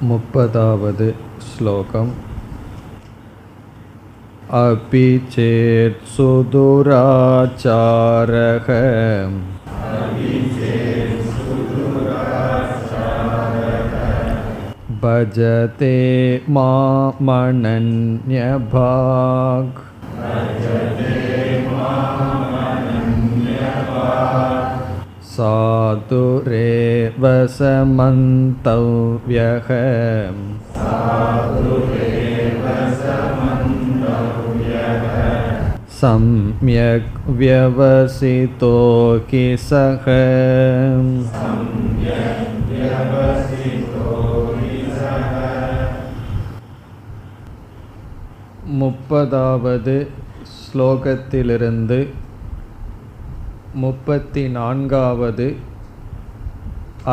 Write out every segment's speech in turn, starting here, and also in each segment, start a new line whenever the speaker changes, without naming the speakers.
30வது ஸ்லோகம். अपि चेत् सुदुराचारः भजते मामनन्यभाक् साधुरेव समन्तव्यः सम्यक् व्यवसितो हि सः. 30வது ஸ்லோகத்திலிருந்து 34வது,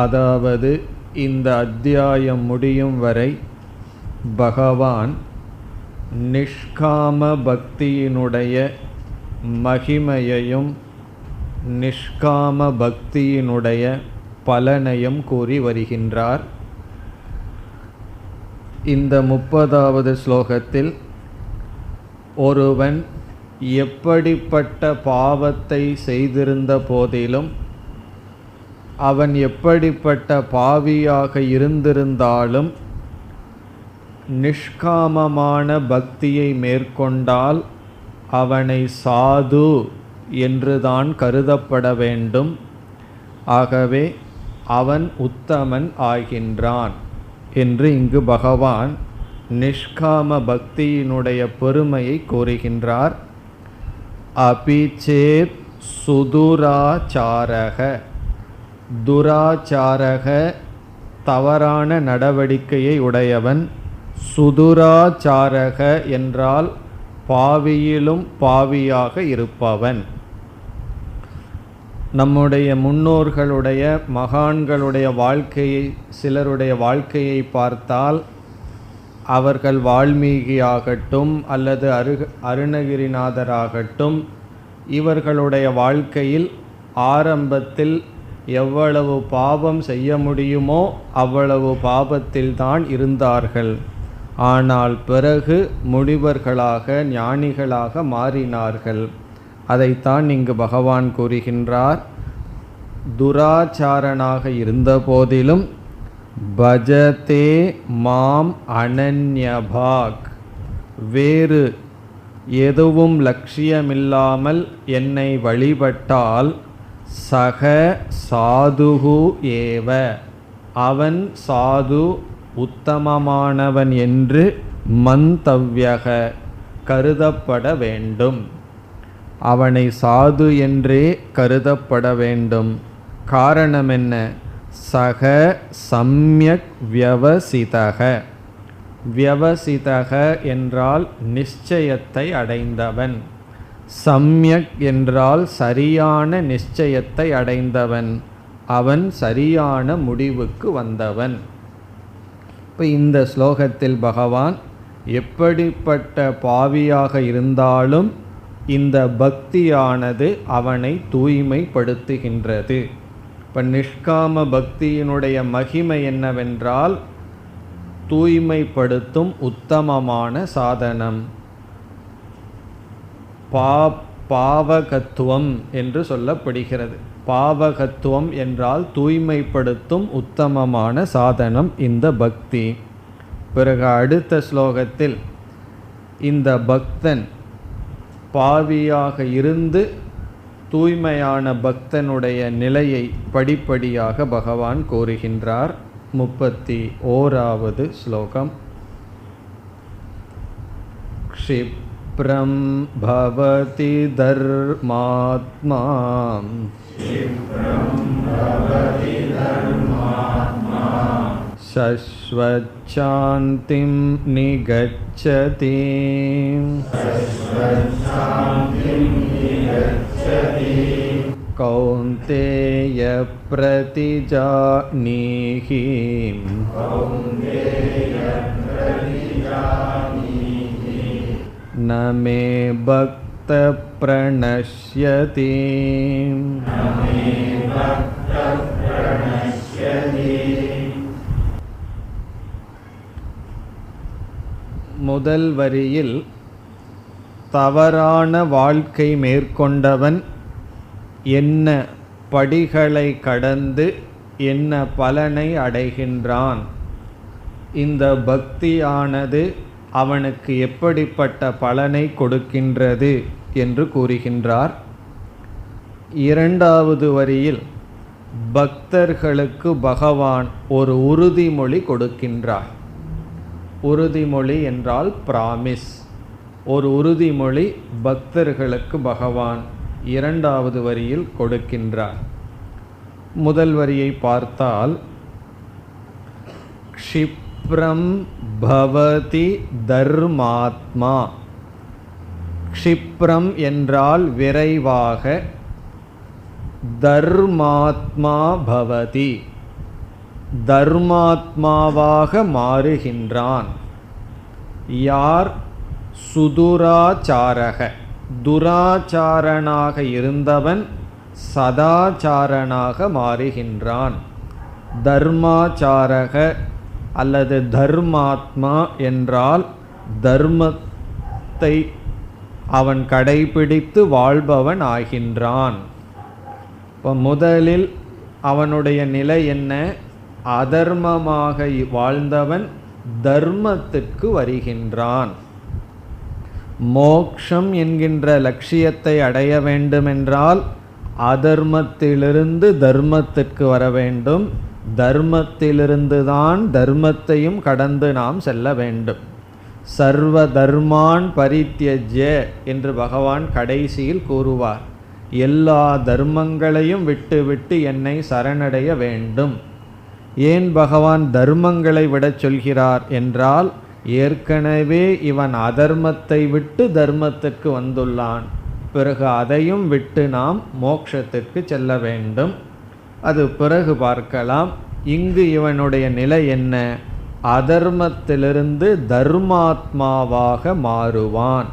அதாவது இந்த அத்தியாயம் முடியும் வரை பகவான் நிஷ்காம பக்தியினுடைய மகிமையையும் நிஷ்காம பக்தியினுடைய பலனையும் கூறி வருகின்றார். இந்த 30வது ஸ்லோகத்தில் ஒருவன் எப்படிப்பட்ட பாவத்தை செய்திருந்த போதிலும், அவன் எப்படிப்பட்ட பாவியாக இருந்திருந்தாலும் நிஷ்காமமான பக்தியை மேற்கொண்டால் அவனை சாது என்றுதான் கருதப்பட வேண்டும். ஆகவே அவன் உத்தமன் ஆகின்றான் என்று இங்கு பகவான் நிஷ்காம பக்தியினுடைய பெருமையை கூறுகின்றார். அபிச்சேத் சுதுராச்சாரக, துராச்சாரக தவறான நடவடிக்கையை உடையவன், சுதுராச்சாரக என்றால் பாவியிலும் பாவியாக இருப்பவன். நம்முடைய முன்னோர்களுடைய மகான்களுடைய வாழ்க்கையை, சிலருடைய வாழ்க்கையை பார்த்தால் அவர்கள் வால்மீகியாகட்டும் அல்லது அருணகிரிநாதராகட்டும், இவர்களுடைய வாழ்க்கையில் ஆரம்பத்தில் எவ்வளவு பாவம் செய்ய முடியுமோ அவ்வளவு பாவத்தில்தான் இருந்தார்கள். ஆனால் பிறகு முனிவர்களாக ஞானிகளாக மாறினார்கள். அதைத்தான் இங்கு பகவான் கூறுகின்றார். துராச்சாரனாக இருந்த போதிலும் பஜதே மாம் அனன்யபாக், வேறு எதுவும் லட்சியமில்லாமல் என்னை வழிபட்டால் சக சாதுகு ஏவ, அவன் சாது உத்தமமானவன் என்று மந்தவ்யக கருதப்பட வேண்டும். அவனை சாது என்றே கருதப்பட வேண்டும். காரணம் என்ன? சக சம்யக் வியவசிதக. வியவசிதக என்றால் நிச்சயத்தை அடைந்தவன், சம்யக் என்றால் சரியான நிச்சயத்தை அடைந்தவன், அவன் சரியான முடிவுக்கு வந்தவன். இப்போ இந்த ஸ்லோகத்தில் பகவான் எப்படிப்பட்ட பாவியாக இருந்தாலும் இந்த பக்தியானது அவனை தூய்மைப்படுத்துகின்றது. இப்போ நிஷ்காம பக்தியினுடைய மகிமை என்னவென்றால் தூய்மைப்படுத்தும் உத்தமமான சாதனம். பாவகத்துவம் என்று சொல்லப்படுகிறது. பாவகத்துவம் என்றால் தூய்மைப்படுத்தும் உத்தமமான சாதனம் இந்த பக்தி. பிறகு அடுத்த ஸ்லோகத்தில் இந்த பக்தன் பாவியாக இருந்து தூய்மையான பக்தனுடைய நிலையை படிப்படியாக பகவான் கூறுகின்றார். 31வது ஸ்லோகம். க்ஷிப்ரம் பவதி தர்மாத்மா சஸ்வச்சாந்திம் நிகச்சதி. கௌந்தேய பிரதிஜானீஹி ந மே பக்த பிரணஷ்யதி. முதல் வரியில் தவறான வாழ்க்கை மேற்கொண்டவன் என்ன படிகளை கடந்து என்ன பலனை அடைகின்றான், இந்த பக்தியானது அவனுக்கு எப்படிப்பட்ட பலனை கொடுக்கின்றது என்று கூறுகின்றார். இரண்டாவது வரியில் பக்தர்களுக்கு பகவான் ஒரு உறுதிமொழி கொடுக்கின்றார். உறுதிமொழி என்றால் பிராமிஸ். ஒரு உறுதிமொழி பக்தர்களுக்கு பகவான் இரண்டாவது வரியில் கொடுக்கின்றார். முதல் வரியை பார்த்தால், க்ஷிப்ரம் பவதி தர்மாத்மா. க்ஷிப்ரம் என்றால் விரைவாக, தர்மாத்மா பவதி தர்மாத்மாவாக மாறுகின்றான். யார்? சுதுராச்சாரக, துராச்சாரனாக இருந்தவன் சதாச்சாரனாக மாறுகின்றான். தர்மாச்சாரக அல்லது தர்மாத்மா என்றால் தர்மத்தை அவன் கடைபிடித்து வாழ்பவன் ஆகின்றான். இப்போ முதலில் அவனுடைய நிலை என்ன? அதர்மமாக வாழ்ந்தவன் தர்மத்திற்கு வருகின்றான். மோக்ஷம் என்கின்ற லட்சியத்தை அடைய வேண்டுமென்றால் அதர்மத்திலிருந்து தர்மத்திற்கு வர வேண்டும். தர்மத்திலிருந்து தான் தர்மத்தையும் கடந்து நாம் செல்ல வேண்டும். சர்வ தர்மான் பரித்யஜ்ய என்று பகவான் கடைசியில் கூறுவார். எல்லா தர்மங்களையும் விட்டு என்னை சரணடைய வேண்டும். ஏன் பகவான் தர்மங்களை விடச் சொல்கிறார் என்றால், ஏற்கனவே இவன் அதர்மத்தை விட்டு தர்மத்திற்கு வந்துள்ளான். பிறகு அதையும் விட்டு நாம் மோட்சத்திற்கு செல்ல வேண்டும். அது பிறகு பார்க்கலாம். இங்கு இவனுடைய நிலை என்ன? அதர்மத்திலிருந்து தர்மாத்மாவாக மாறுவான்.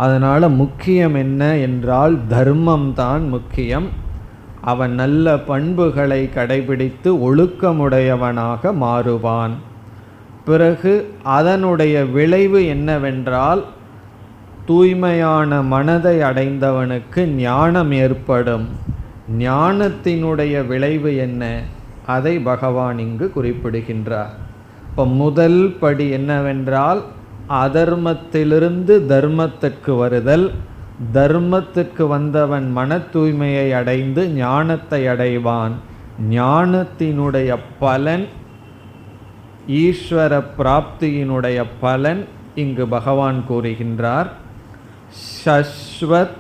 அதனால் முக்கியம் என்ன என்றால் தர்மம்தான் முக்கியம். அவன் நல்ல பண்புகளை கடைபிடித்து ஒழுக்கமுடையவனாக மாறுவான். பிறகு அதனுடைய விளைவு என்னவென்றால், தூய்மையான மனதை அடைந்தவனுக்கு ஞானம் ஏற்படும். ஞானத்தினுடைய விளைவு என்ன? அதை பகவான் இங்கு குறிப்பிடுகின்றார். இப்போ முதல் படி என்னவென்றால், அதர்மத்திலிருந்து தர்மத்திற்கு வருதல். தர்மத்திற்கு வந்தவன் மன தூய்மையை அடைந்து ஞானத்தை அடைவான். ஞானத்தினுடைய பலன், ஈஸ்வர பிராப்தியினுடைய பலன் இங்கு பகவான் கூறுகின்றார். சஸ்வத்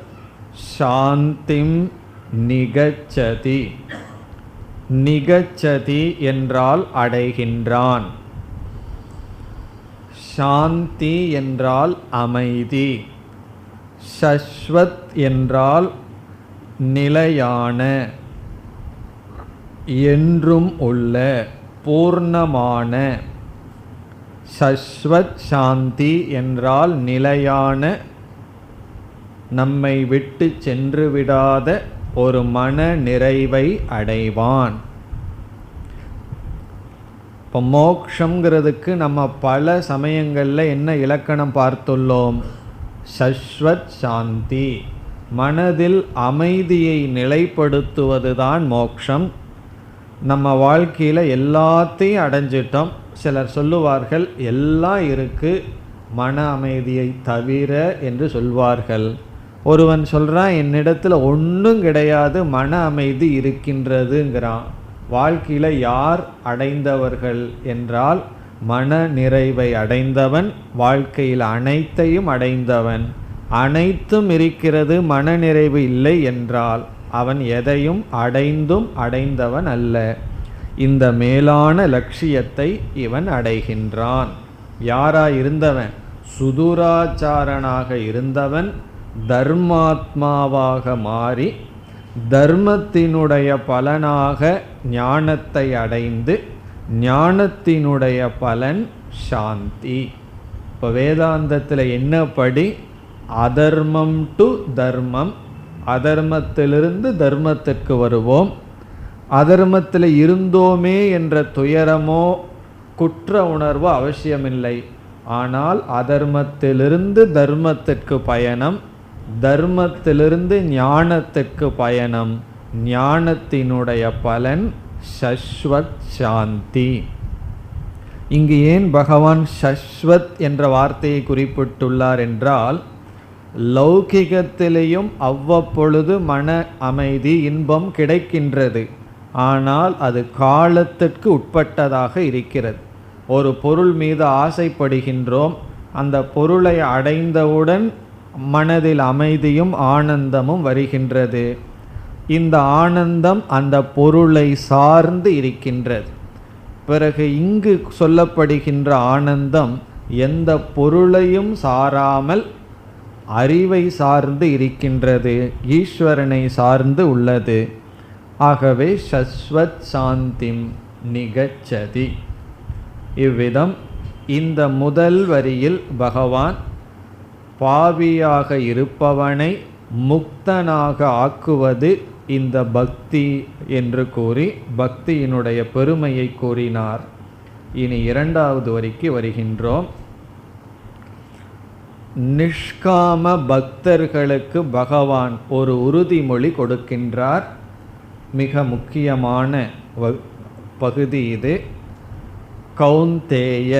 சாந்திம் நிகச்சதி. நிகச்சதி என்றால் அடைகின்றான். சாந்தி என்றால் அமைதி. சஸ்வத் என்றால் நிலையான, என்றும் உள்ள, பூர்ணமான. சஸ்வத் சாந்தி என்றால் நிலையான, நம்மை விட்டு சென்று விடாத ஒரு மன நிறைவை அடைவான். இப்போ மோக்ஷங்கிறதுக்கு நம்ம பல சமயங்களில் என்ன இலக்கணம் பார்த்துள்ளோம்? சஸ்வத் சாந்தி, மனதில் அமைதியை நிலைப்படுத்துவதுதான் மோக்ஷம். நம்ம வாழ்க்கையில் எல்லாத்தையும் அடைஞ்சிட்டோம். சிலர் சொல்லுவார்கள் எல்லாம் இருக்குது மன அமைதியை தவிர என்று சொல்வார்கள். ஒருவன் சொல்கிறான் என்னிடத்தில் ஒன்றும் கிடையாது, மன அமைதி இருக்கின்றதுங்கிறான். வாழ்க்கையில் யார் அடைந்தவர்கள் என்றால் மன நிறைவை அடைந்தவன், வாழ்க்கையில் அனைத்தையும் அடைந்தவன். அனைத்தும் இருக்கிறது, மனநிறைவு இல்லை என்றால் அவன் எதையும் அடைந்தும் அடைந்தவன் அல்ல. இந்த மேலான லட்சியத்தை இவன் அடைகின்றான். யாராய் இருந்தவன்? சுதுராச்சாரனாக இருந்தவன் தர்மாத்மாவாக மாறி தர்மத்தினுடைய பலனாக ஞானத்தை அடைந்து, ஞானத்தினுடைய பலன் சாந்தி. இப்போ வேதாந்தத்தில் என்ன படி? அதர்மம் டு தர்மம். அதர்மத்திலிருந்து தர்மத்திற்கு வருவோம். அதர்மத்தில் இருந்தோமே என்ற துயரமோ குற்ற உணர்வோ அவசியமில்லை. ஆனால் அதர்மத்திலிருந்து தர்மத்திற்கு பயணம், தர்மத்திலிருந்து ஞானத்திற்கு பயணம், ஞானத்தினுடைய பலன் சஸ்வத் சாந்தி. இங்கு ஏன் பகவான் சஸ்வத் என்ற வார்த்தையை குறிப்பிட்டுள்ளார் என்றால், லௌகிகத்திலேயும் அவ்வப்பொழுது மன அமைதி இன்பம் கிடைக்கின்றது. ஆனால் அது காலத்திற்கு உட்பட்டதாக இருக்கிறது. ஒரு பொருள் மீது ஆசைப்படுகின்றோம், அந்த பொருளை அடைந்தவுடன் மனதில் அமைதியும் ஆனந்தமும் வருகின்றது. இந்த ஆனந்தம் அந்த பொருளை சார்ந்து இருக்கின்றது. பிறகு இங்கு சொல்லப்படுகின்ற ஆனந்தம் எந்த பொருளையும் சாராமல் அறிவை சார்ந்து இருக்கின்றது, ஈஸ்வரனை சார்ந்து உள்ளது. ஆகவே சஸ்வத் சாந்திம் நிகச்சதி. இவ்விதம் இந்த முதல் வரியில் பகவான் பாவியாக இருப்பவனை முக்தனாக ஆக்குவது இந்த பக்தி என்று கூறி பக்தியினுடைய பெருமையை கூறினார். இனி இரண்டாவது வரிக்கு வருகின்றோம். நிஷ்காம பக்தர்களுக்கு பகவான் ஒரு உறுதிமொழி கொடுக்கின்றார். மிக முக்கியமான பகுதி இது. கௌந்தேய,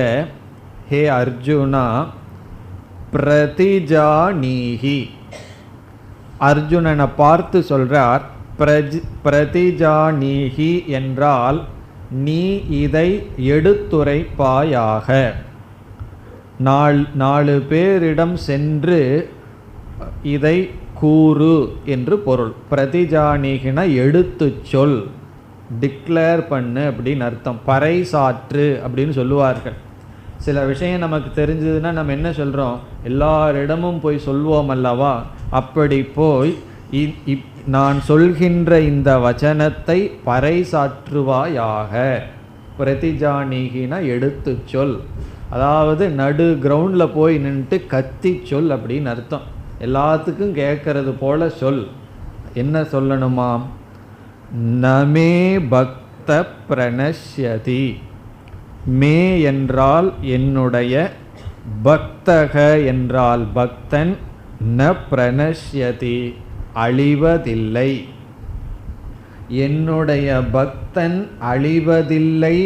ஹே அர்ஜுனா, பிரதிஜானீஹி. அர்ஜுனனை பார்த்து சொல்றார், பிரதிஜானீஹி என்றால் நீ இதை எடுத்துரைப்பாயாக. நாலு பேரிடம் சென்று இதை கூறு என்று பொருள். பிரதிஜானீகின எடுத்து சொல், டிக்ளேர் பண்ணு அப்படின்னு அர்த்தம். பறைசாற்று அப்படின்னு சொல்லுவார்கள். சில விஷயம் நமக்கு தெரிஞ்சதுன்னா நம்ம என்ன சொல்கிறோம், எல்லாரிடமும் போய் சொல்வோம் அல்லவா? அப்படி போய் நான் சொல்கின்ற இந்த வச்சனத்தை பறைசாற்றுவாயாக. பிரதிஜானீகின எடுத்து சொல், அதாவது நடு கிரவுண்டில் போய் நின்றுட்டு கத்தி சொல் அப்படின்னு அர்த்தம். எல்லாத்துக்கும் கேட்கறது போல சொல். என்ன சொல்லணுமாம்? நமே பக்த பிரணஷ்யதி. மே என்றால் என்னுடைய, பக்தக என்றால் பக்தன், ந பிரணஷ்யதி அழிவதில்லை. என்னுடைய பக்தன் அழிவதில்லை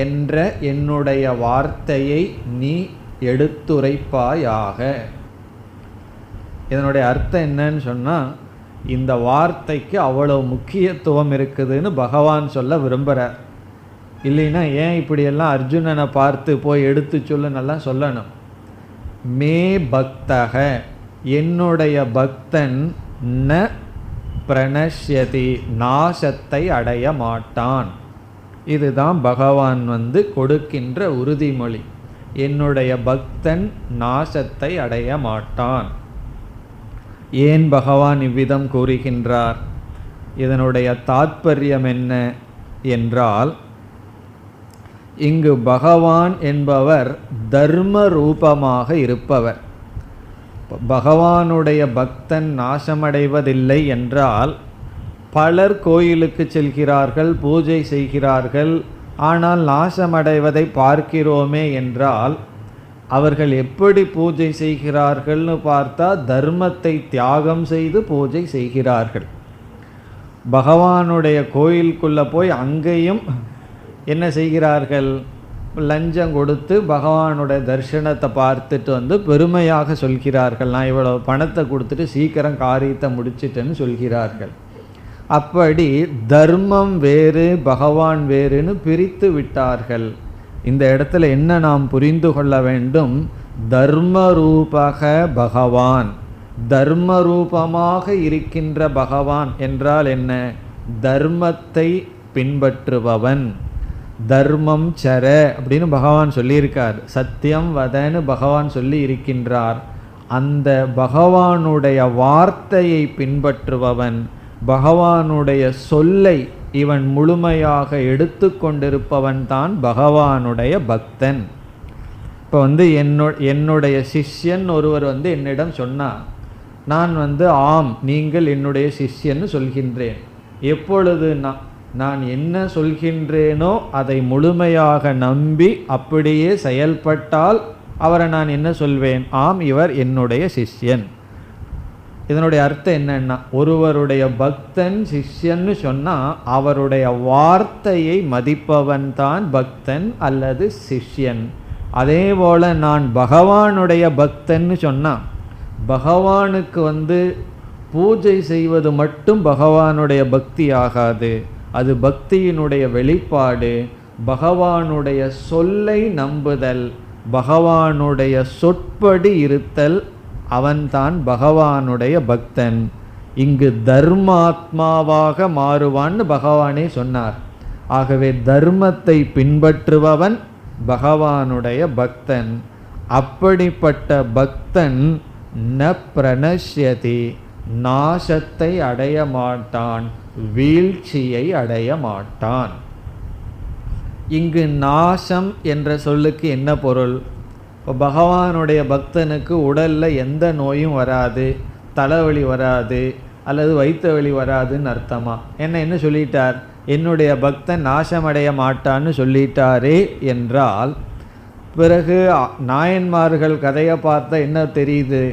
என்ற என்னுடைய வார்த்தையை நீ எடுத்துரைப்பாயாக. இதனுடைய அர்த்தம் என்னன்னு சொன்னால், இந்த வார்த்தைக்கு அவ்வளவு முக்கியத்துவம் இருக்குதுன்னு பகவான் சொல்ல விரும்புகிறார். இல்லைன்னா ஏன் இப்படியெல்லாம் அர்ஜுனனை பார்த்து போய் எடுத்து சொல்லுன்னெல்லாம் சொல்லணும். மே பக்தக, என்னுடைய பக்தன், ந பிரணஷ்யதி நாசத்தை அடைய மாட்டான். இதுதான் பகவான் கொடுக்கின்ற உறுதிமொழி. என்னுடைய பக்தன் நாசத்தை அடைய மாட்டான். ஏன் பகவான் இவ்விதம் கூறுகின்றார்? இதனுடைய தாத்பரியம் என்ன என்றால், இங்கு பகவான் என்பவர் தர்ம ரூபமாக இருப்பவர். பகவானுடைய பக்தன் நாசமடைவதில்லை என்றால், பலர் கோயிலுக்கு செல்கிறார்கள், பூஜை செய்கிறார்கள், ஆனால் நாசமடைவதை பார்க்கிறோமே என்றால், அவர்கள் எப்படி பூஜை செய்கிறார்கள்னு பார்த்தா தர்மத்தை தியாகம் செய்து பூஜை செய்கிறார்கள். பகவானுடைய கோயிலுக்குள்ளே போய் அங்கேயும் என்ன செய்கிறார்கள்? லஞ்சம் கொடுத்து பகவானுடைய தரிசனத்தை பார்த்துட்டு பெருமையாக சொல்கிறார்கள், நான் இவ்வளோ பணத்தை கொடுத்துட்டு சீக்கிரம் காரியத்தை முடிச்சிட்டேன்னு சொல்கிறார்கள். அப்படி தர்மம் வேறு பகவான் வேறுன்னு பிரித்து விட்டார்கள். இந்த இடத்துல என்ன நாம் புரிந்து கொள்ள வேண்டும்? தர்மரூபக பகவான், தர்மரூபமாக இருக்கின்ற பகவான் என்றால் என்ன? தர்மத்தை பின்பற்றுபவன். தர்மம் சர அப்படின்னு பகவான் சொல்லியிருக்கார். சத்தியம் வதன்னு பகவான் சொல்லி இருக்கின்றார். அந்த பகவானுடைய வார்த்தையை பின்பற்றுபவன், பகவானுடைய சொல்லை இவன் முழுமையாக எடுத்து கொண்டிருப்பவன் தான் பகவானுடைய பக்தன். இப்போ என்னுடைய சிஷ்யன் ஒருவர் என்னிடம் சொன்னார், நான் ஆம் நீங்கள் என்னுடைய சிஷ்யன்னு சொல்கின்றேன். எப்பொழுது நான் என்ன சொல்கின்றேனோ அதை முழுமையாக நம்பி அப்படியே செயல்பட்டால் அவரை நான் என்ன சொல்வேன்? ஆம், இவர் என்னுடைய சிஷ்யன். இதனுடைய அர்த்தம் என்னன்னா, ஒருவருடைய பக்தன் சிஷ்யன்னு சொன்னா அவருடைய வார்த்தையை மதிப்பவன் தான் பக்தன் அல்லது சிஷ்யன். அதே போல நான் பகவானுடைய பக்தன்னு சொன்னா, பகவானுக்கு பூஜை செய்வது மட்டும் பகவானுடைய பக்தி ஆகாது, அது பக்தியினுடைய வெளிப்பாடு. பகவானுடைய சொல்லை நம்புதல், பகவானுடைய சொற்படி இருத்தல், அவன்தான் பகவானுடைய பக்தன். இங்கு தர்மாத்மாவாக மாறுவான்னு பகவானே சொன்னார். ஆகவே தர்மத்தை பின்பற்றுபவன் பகவானுடைய பக்தன். அப்படிப்பட்ட பக்தன் ந பிரணஷ்யதி, நாசத்தை அடைய மாட்டான், வீழ்ச்சியை அடைய மாட்டான். இங்கு நாசம் என்ற சொல்லுக்கு என்ன பொருள்? இப்போ பகவானுடைய பக்தனுக்கு உடலில் எந்த நோயும் வராது, தலைவலி வராது, அல்லது வயிற்று வலி வராதுன்னு அர்த்தமா? என்ன சொல்லிட்டார்? என்னுடைய பக்தன் நாசமடைய மாட்டான்னு சொல்லிட்டாரே என்றால், பிறகு நாயன்மார்கள் கதையை பார்த்தா என்ன தெரியுது?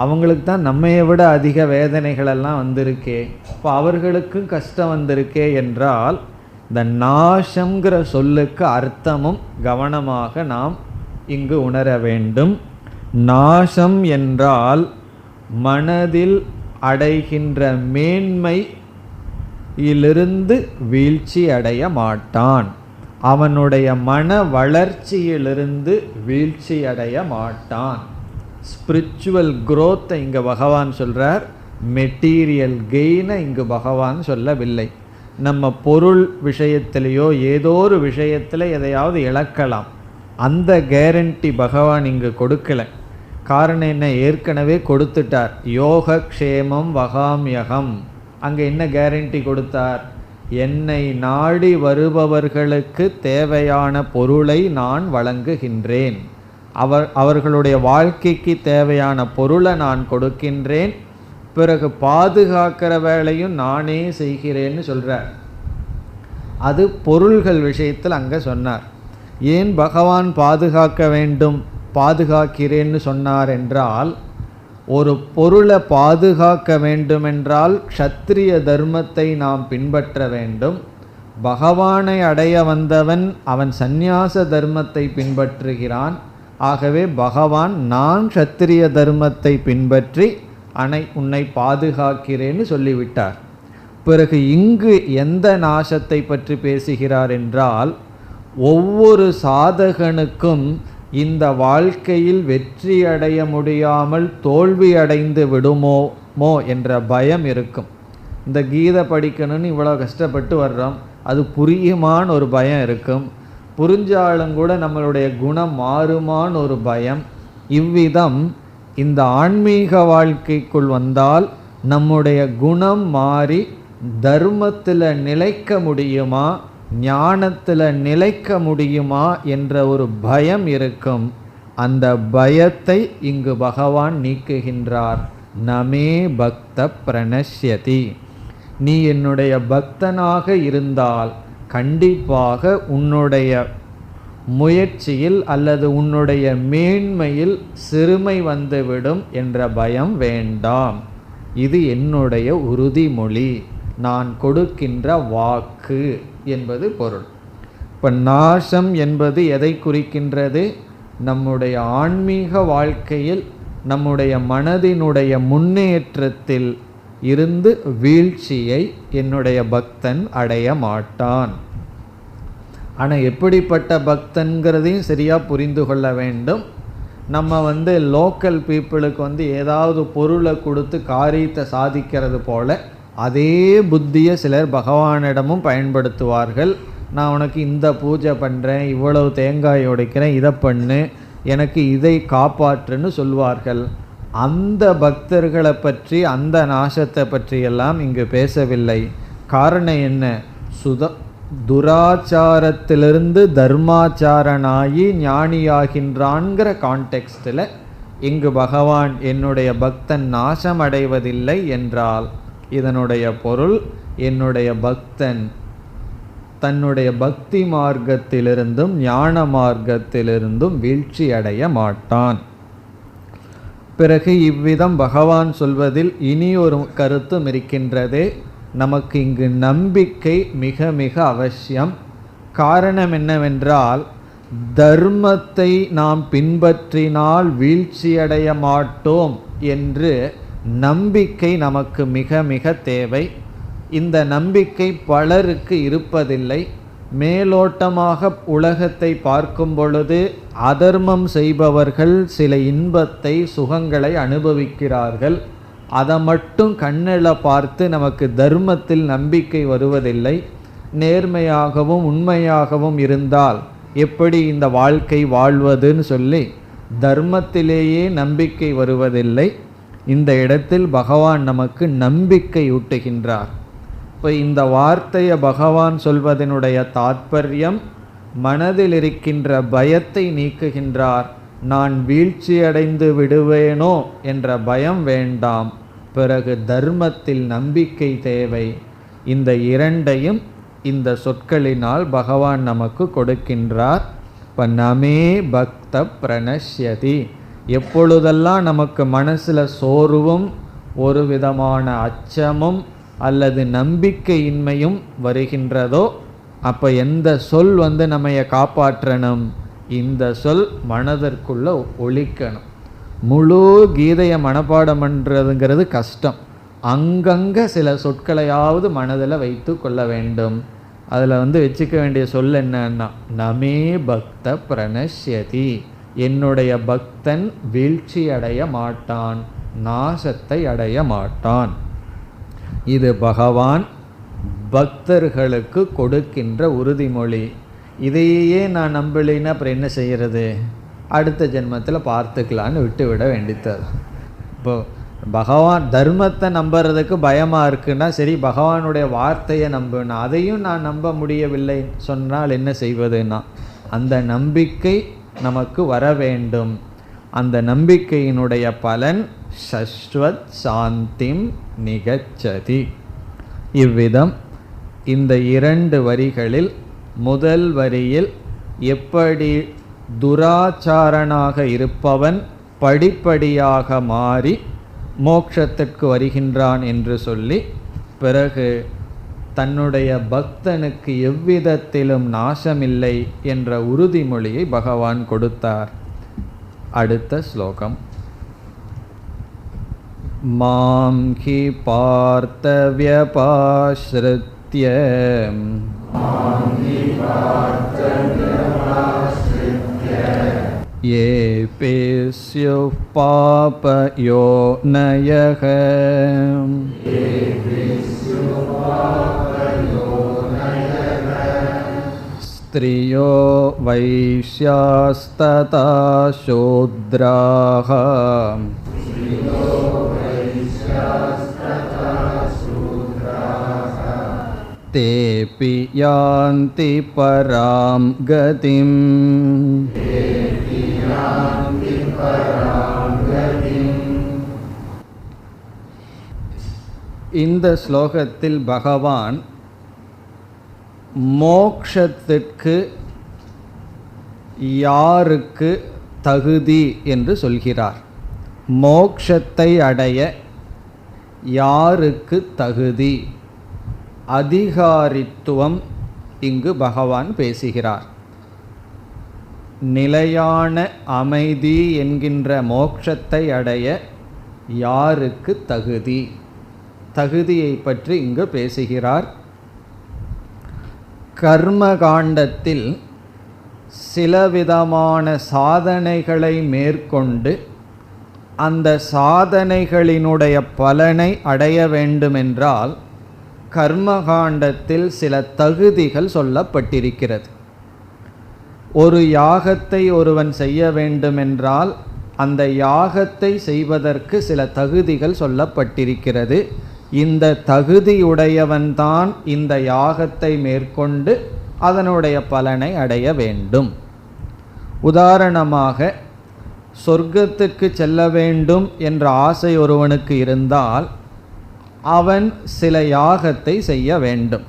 அவங்களுக்கு தான் நம்மையை விட அதிக வேதனைகளெல்லாம் வந்திருக்கே, இப்போ அவர்களுக்கும் கஷ்டம் வந்திருக்கே என்றால், இந்த நாசங்கிற சொல்லுக்கு அர்த்தமும் கவனமாக நாம் இங்கு உணர வேண்டும். நாசம் என்றால் மனதில் அடைகின்ற மேன்மையிலிருந்து வீழ்ச்சி அடைய மாட்டான், அவனுடைய மன வளர்ச்சியிலிருந்து வீழ்ச்சி அடைய மாட்டான். ஸ்பிரிச்சுவல் growth இங்கு பகவான் சொல்றார், மெட்டீரியல் கெயினை இங்கு பகவான் சொல்லவில்லை. நம்ம பொருள் விஷயத்திலேயோ ஏதோ ஒரு விஷயத்தில் எதையாவது இழக்கலாம், அந்த கேரண்டி பகவான் இங்கு கொடுக்கல. காரணம் என்ன? ஏற்கனவே கொடுத்துட்டார். யோக க்ஷேமம் வகாம்யகம், அங்கே என்ன கேரண்டி கொடுத்தார்? என்னை நாடி வருபவர்களுக்கு தேவையான பொருளை நான் வழங்குகின்றேன், அவர்களுடைய வாழ்க்கைக்கு தேவையான பொருளை நான் கொடுக்கின்றேன், பிறகு பாதுகாக்கிற வேலையும் நானே செய்கிறேன்னு சொல்கிறார். அது பொருள்கள் விஷயத்தில் அங்கே சொன்னார். ஏன் பகவான் பாதுகாக்க வேண்டும், பாதுகாக்கிறேன்னு சொன்னார் என்றால், ஒரு பொருளை பாதுகாக்க வேண்டுமென்றால் க்ஷத்ரிய தர்மத்தை நாம் பின்பற்ற வேண்டும். பகவானை அடைய வந்தவன் அவன் சந்நியாச தர்மத்தை பின்பற்றுகிறான். ஆகவே பகவான் நான் க்ஷத்ரிய தர்மத்தை பின்பற்றி உன்னை பாதுகாக்கிறேன்னு சொல்லிவிட்டார். பிறகு இங்கு எந்த நாசத்தை பற்றி பேசுகிறார் என்றால், ஒவ்வொரு சாதகனுக்கும் இந்த வாழ்க்கையில் வெற்றி அடைய முடியாமல் தோல்வி அடைந்து விடுமோ என்ற பயம் இருக்கும். இந்த கீதை படிக்கணும்னு இவ்வளோ கஷ்டப்பட்டு வர்றோம், அது புரியுமான்னு ஒரு பயம் இருக்கும். புரிஞ்சாலும் கூட நம்மளுடைய குணம் மாறுமான்னு ஒரு பயம். இவ்விதம் இந்த ஆன்மீக வாழ்க்கைக்குள் வந்தால் நம்முடைய குணம் மாறி தர்மத்தில் நிலைக்க முடியுமா, ஞானத்தில் நிலைக்க முடியுமா என்ற ஒரு பயம் இருக்கும். அந்த பயத்தை இங்கு பகவான் நீக்குகின்றார். நமே பக்த பிரணஷ்யதி, நீ என்னுடைய பக்தனாக இருந்தால் கண்டிப்பாக உன்னுடைய முயற்சியில் அல்லது உன்னுடைய மேன்மையில் சிறுமை வந்துவிடும் என்ற பயம் வேண்டாம். இது என்னுடைய உறுதிமொழி, நான் கொடுக்கின்ற வாக்கு என்பது பொருள். இப்போ நாசம் என்பது எதை குறிக்கின்றது? நம்முடைய ஆன்மீக வாழ்க்கையில் நம்முடைய மனதினுடைய முன்னேற்றத்தில் இருந்து வீழ்ச்சியை என்னுடைய பக்தன் அடைய மாட்டான். ஆனால் எப்படிப்பட்ட பக்தன்கிறதையும் சரியாக புரிந்து கொள்ள வேண்டும். நம்ம லோக்கல் பீப்புளுக்கு ஏதாவது பொருளை கொடுத்து காரியத்தை சாதிக்கிறது போல அதே புத்தியை சிலர் பகவானிடமும் பயன்படுத்துவார்கள். நான் உனக்கு இந்த பூஜை பண்ணுறேன், இவ்வளவு தேங்காய் உடைக்கிறேன், இதை பண்ணு, எனக்கு இதை காப்பாற்றுன்னு சொல்வார்கள். அந்த பக்தர்களை பற்றி அந்த நாசத்தை பற்றியெல்லாம் இங்கு பேசவில்லை. காரணம் என்ன? துராச்சாரத்திலிருந்து தர்மாச்சாரனாகி ஞானியாகின்றான்கிற கான்டெக்ஸ்டில் இங்கு பகவான் என்னுடைய பக்தன் நாசம் அடைவதில்லை என்றால் இதனுடைய பொருள், என்னுடைய பக்தன் தன்னுடைய பக்தி மார்க்கத்திலிருந்தும் ஞான மார்க்கத்திலிருந்தும் வீழ்ச்சி அடைய மாட்டான். பிறகு இவ்விதம் பகவான் சொல்வதில் இனி ஒரு கருத்தும் இருக்கின்றது. நமக்கு இங்கு நம்பிக்கை மிக மிக அவசியம். காரணம் என்னவென்றால், தர்மத்தை நாம் பின்பற்றினால் வீழ்ச்சியடைய மாட்டோம் என்று நம்பிக்கை நமக்கு மிக மிக தேவை. இந்த நம்பிக்கை பலருக்கு இருப்பதில்லை. மேலோட்டமாக உலகத்தை பார்க்கும் பொழுது அதர்மம் செய்பவர்கள் சில இன்பத்தை சுகங்களை அனுபவிக்கிறார்கள். அதை மட்டும் கண்ணில் பார்த்து நமக்கு தர்மத்தில் நம்பிக்கை வருவதில்லை. நேர்மையாகவும் உண்மையாகவும் இருந்தால் எப்படி இந்த வாழ்க்கை வாழ்வதுன்னு சொல்லி தர்மத்திலேயே நம்பிக்கை வருவதில்லை. இந்த இடத்தில் பகவான் நமக்கு நம்பிக்கை ஊட்டுகின்றார். இப்போ இந்த வார்த்தையை பகவான் சொல்வதனுடைய தாற்பயம், மனதில் இருக்கின்ற பயத்தை நீக்குகின்றார். நான் வீழ்ச்சியடைந்து விடுவேனோ என்ற பயம் வேண்டாம். பிறகு தர்மத்தில் நம்பிக்கை தேவை. இந்த இரண்டையும் இந்த சொற்களினால் பகவான் நமக்கு கொடுக்கின்றார். இப்போ நமே பக்த பிரணஷ்யதி, எப்பொழுதெல்லாம் நமக்கு மனசில் சோர்வும் ஒரு விதமான அச்சமும் அல்லது நம்பிக்கையின்மையும் வருகின்றதோ, அப்போ எந்த சொல் நம்மைய காப்பாற்றணும்? இந்த சொல் மனதிற்குள்ள ஒலிக்கணும். முழு கீதையை மனப்பாடம் பண்ணுறதுங்கிறது கஷ்டம். அங்கங்கே சில சொற்களையாவது மனதில் வைத்து கொள்ள வேண்டும். அதில் வச்சுக்க வேண்டிய சொல் என்னன்னா, நமே பக்த பிரணஷ்யதி, என்னுடைய பக்தன் வீழ்ச்சி அடைய மாட்டான், நாசத்தை அடைய மாட்டான். இது பகவான் பக்தர்களுக்கு கொடுக்கின்ற உறுதிமொழி. இதையே நான் நம்பலைன்னா அப்புறம் என்ன செய்கிறது? அடுத்த ஜென்மத்தில் பார்த்துக்கலான்னு விட்டு விட வேண்டித்தது. இப்போ பகவான் தர்மத்தை நம்புறதுக்கு பயமாக இருக்குன்னா சரி, பகவானுடைய வார்த்தையை நம்புனா அதையும் நான் நம்ப முடியவில்லை சொன்னால் என்ன செய்வதுன்னா, அந்த நம்பிக்கை நமக்கு வர வேண்டும். அந்த நம்பிக்கையினுடைய பலன் சஸ்வத் சாந்திம் நிகச்சதி. இவ்விதம் இந்த 2 வரிகளில் முதல் வரியில் எப்படி துராச்சாரனாக இருப்பவன் படிப்படியாக மாறி மோட்சத்திற்கு வருகின்றான் என்று சொல்லி, பிறகு தன்னுடைய பக்தனுக்கு எவ்விதத்திலும் நாசமில்லை என்ற உறுதிமொழியை பகவான் கொடுத்தார். அடுத்த ஸ்லோகம். மாம் ஹி பார்த்தவ்யபாஸ்ருத்ய ஏபே ஸ்யுः பாபயோனயः ஸ்த்ரியோ வைஷ்யாஸ்ததா சூத்ராः தேபி யாந்தி பராம் கதிம். இந்த ஸ்லோகத்தில் பகவான் மோக்ஷத்திற்கு யாருக்கு தகுதி என்று சொல்கிறார். மோக்ஷத்தை அடைய யாருக்கு தகுதி, அதிகாரித்துவம் இங்கு பகவான் பேசுகிறார். நிலையான அமைதி என்கின்ற மோட்சத்தை அடைய யாருக்கு தகுதி, தகுதியை பற்றி இங்கு பேசுகிறார். கர்மகாண்டத்தில் சிலவிதமான சாதனைகளை மேற்கொண்டு அந்த சாதனைகளினுடைய பலனை அடைய வேண்டுமென்றால் கர்மகாண்டத்தில் சில தகுதிகள் சொல்லப்பட்டிருக்கிறது. ஒரு யாகத்தை ஒருவன் செய்ய வேண்டுமென்றால் அந்த யாகத்தை செய்வதற்கு சில தகுதிகள் சொல்லப்பட்டிருக்கிறது. இந்த தகுதியுடையவன்தான் இந்த யாகத்தை மேற்கொண்டு அதனுடைய பலனை அடைய வேண்டும். உதாரணமாக, சொர்க்கத்துக்கு செல்ல வேண்டும் என்ற ஆசை ஒருவனுக்கு இருந்தால் அவன் சில யாகத்தை செய்ய வேண்டும்.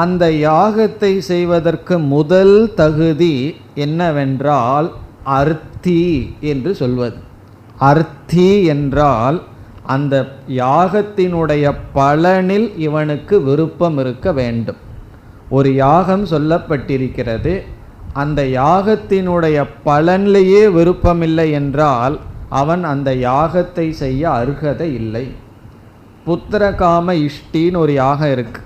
அந்த யாகத்தை செய்வதற்கு முதல் தகுதி என்னவென்றால் அர்த்தி என்று சொல்வது. அர்த்தி என்றால் அந்த யாகத்தினுடைய பலனில் இவனுக்கு விருப்பம் இருக்க வேண்டும். ஒரு யாகம் சொல்லப்பட்டிருக்கிறது, அந்த யாகத்தினுடைய பலனிலேயே விருப்பமில்லை என்றால் அவன் அந்த யாகத்தை செய்ய அருகதை இல்லை. புத்திரகாம இஷ்டின்னு ஒரு யாகம் இருக்கு,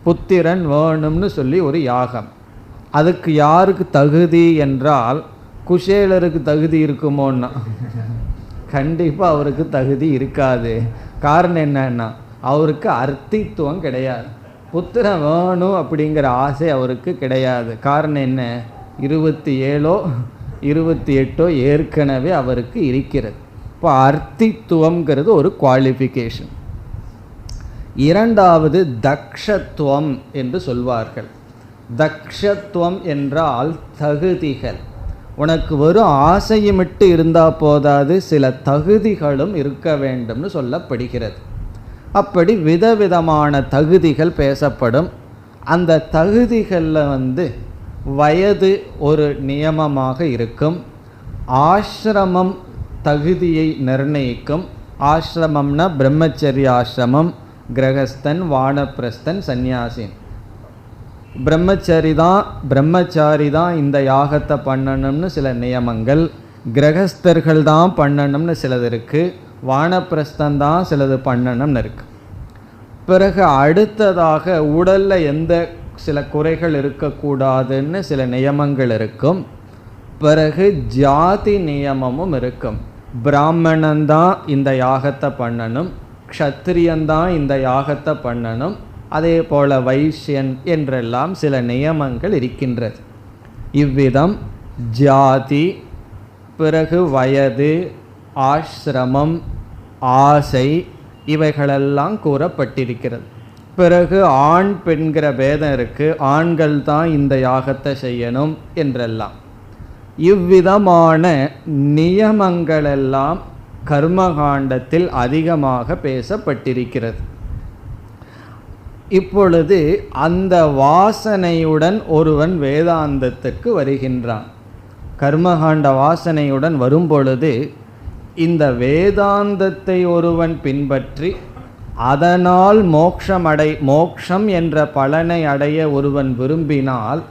புத்திரன் வேணும்னு சொல்லி ஒரு யாகம். அதுக்கு யாருக்கு தகுதி என்றால் குஷேலருக்கு தகுதி இருக்குமோன்னா கண்டிப்பாக அவருக்கு தகுதி இருக்காது. காரணம் என்னன்னா அவருக்கு அர்த்தித்துவம் கிடையாது. புத்திரன் வேணும் அப்படிங்கிற ஆசை அவருக்கு கிடையாது. காரணம் என்ன, 27ஓ 28ஓ ஏற்கனவே அவருக்கு இருக்கிறது. இப்போ அர்த்தித்துவம்ங்கிறது ஒரு குவாலிஃபிகேஷன். இரண்டாவது தக்ஷத்துவம் என்று சொல்வார்கள். தக்ஷத்துவம் என்றால் தகுதிகள். உனக்கு வெறும் ஆசையுமிட்டு இருந்தால் போதாது, சில தகுதிகளும் இருக்க வேண்டும்னு சொல்லப்படுகிறது. அப்படி விதவிதமான தகுதிகள் பேசப்படும். அந்த தகுதிகளில் வயது ஒரு நியமமாக இருக்கும். ஆசிரமம் தகுதியை நிர்ணயிக்கும். ஆசிரமம்னா பிரம்மச்சரிய ஆசிரமம், கிரகஸ்தன், வானப்பிரஸ்தன், சந்நியாசின். பிரம்மச்சாரி தான் இந்த யாகத்தை பண்ணணும்னு சில நியமங்கள், கிரகஸ்தர்கள் தான் பண்ணணும்னு சிலது இருக்குது, வானப்பிரஸ்தன் தான் சிலது பண்ணணும்னு இருக்கு. பிறகு அடுத்ததாக உடலில் எந்த சில குறைகள் இருக்கக்கூடாதுன்னு சில நியமங்கள் இருக்கும். பிறகு ஜாதி நியமமும் இருக்கும். பிராமணன்தான் இந்த யாகத்தை பண்ணணும், க்ஷத்திரியன்தான் இந்த யாகத்தை பண்ணணும், அதே போல வைஷ்யன் என்றெல்லாம் சில நியமங்கள் இருக்கின்றது. இவ்விதம் ஜாதி, பிறகு வயது, ஆசிரமம், ஆசை இவைகளெல்லாம் கூறப்பட்டிருக்கிறது. பிறகு ஆண் பெண்கிற பேதம் இருக்குது, ஆண்கள் தான் இந்த யாகத்தை செய்யணும் என்றெல்லாம். இவ்விதமான நியமங்களெல்லாம் கர்மகாண்டத்தில் அதிகமாக பேசப்பட்டிருக்கிறது. இப்பொழுது அந்த வாசனையுடன் ஒருவன் வேதாந்தத்துக்கு வருகின்றான். கர்மகாண்ட வாசனையுடன் வரும்பொழுது இந்த வேதாந்தத்தை ஒருவன் பின்பற்றி அதனால் மோக்ஷம் என்ற பலனை அடைய ஒருவன் விரும்பினால்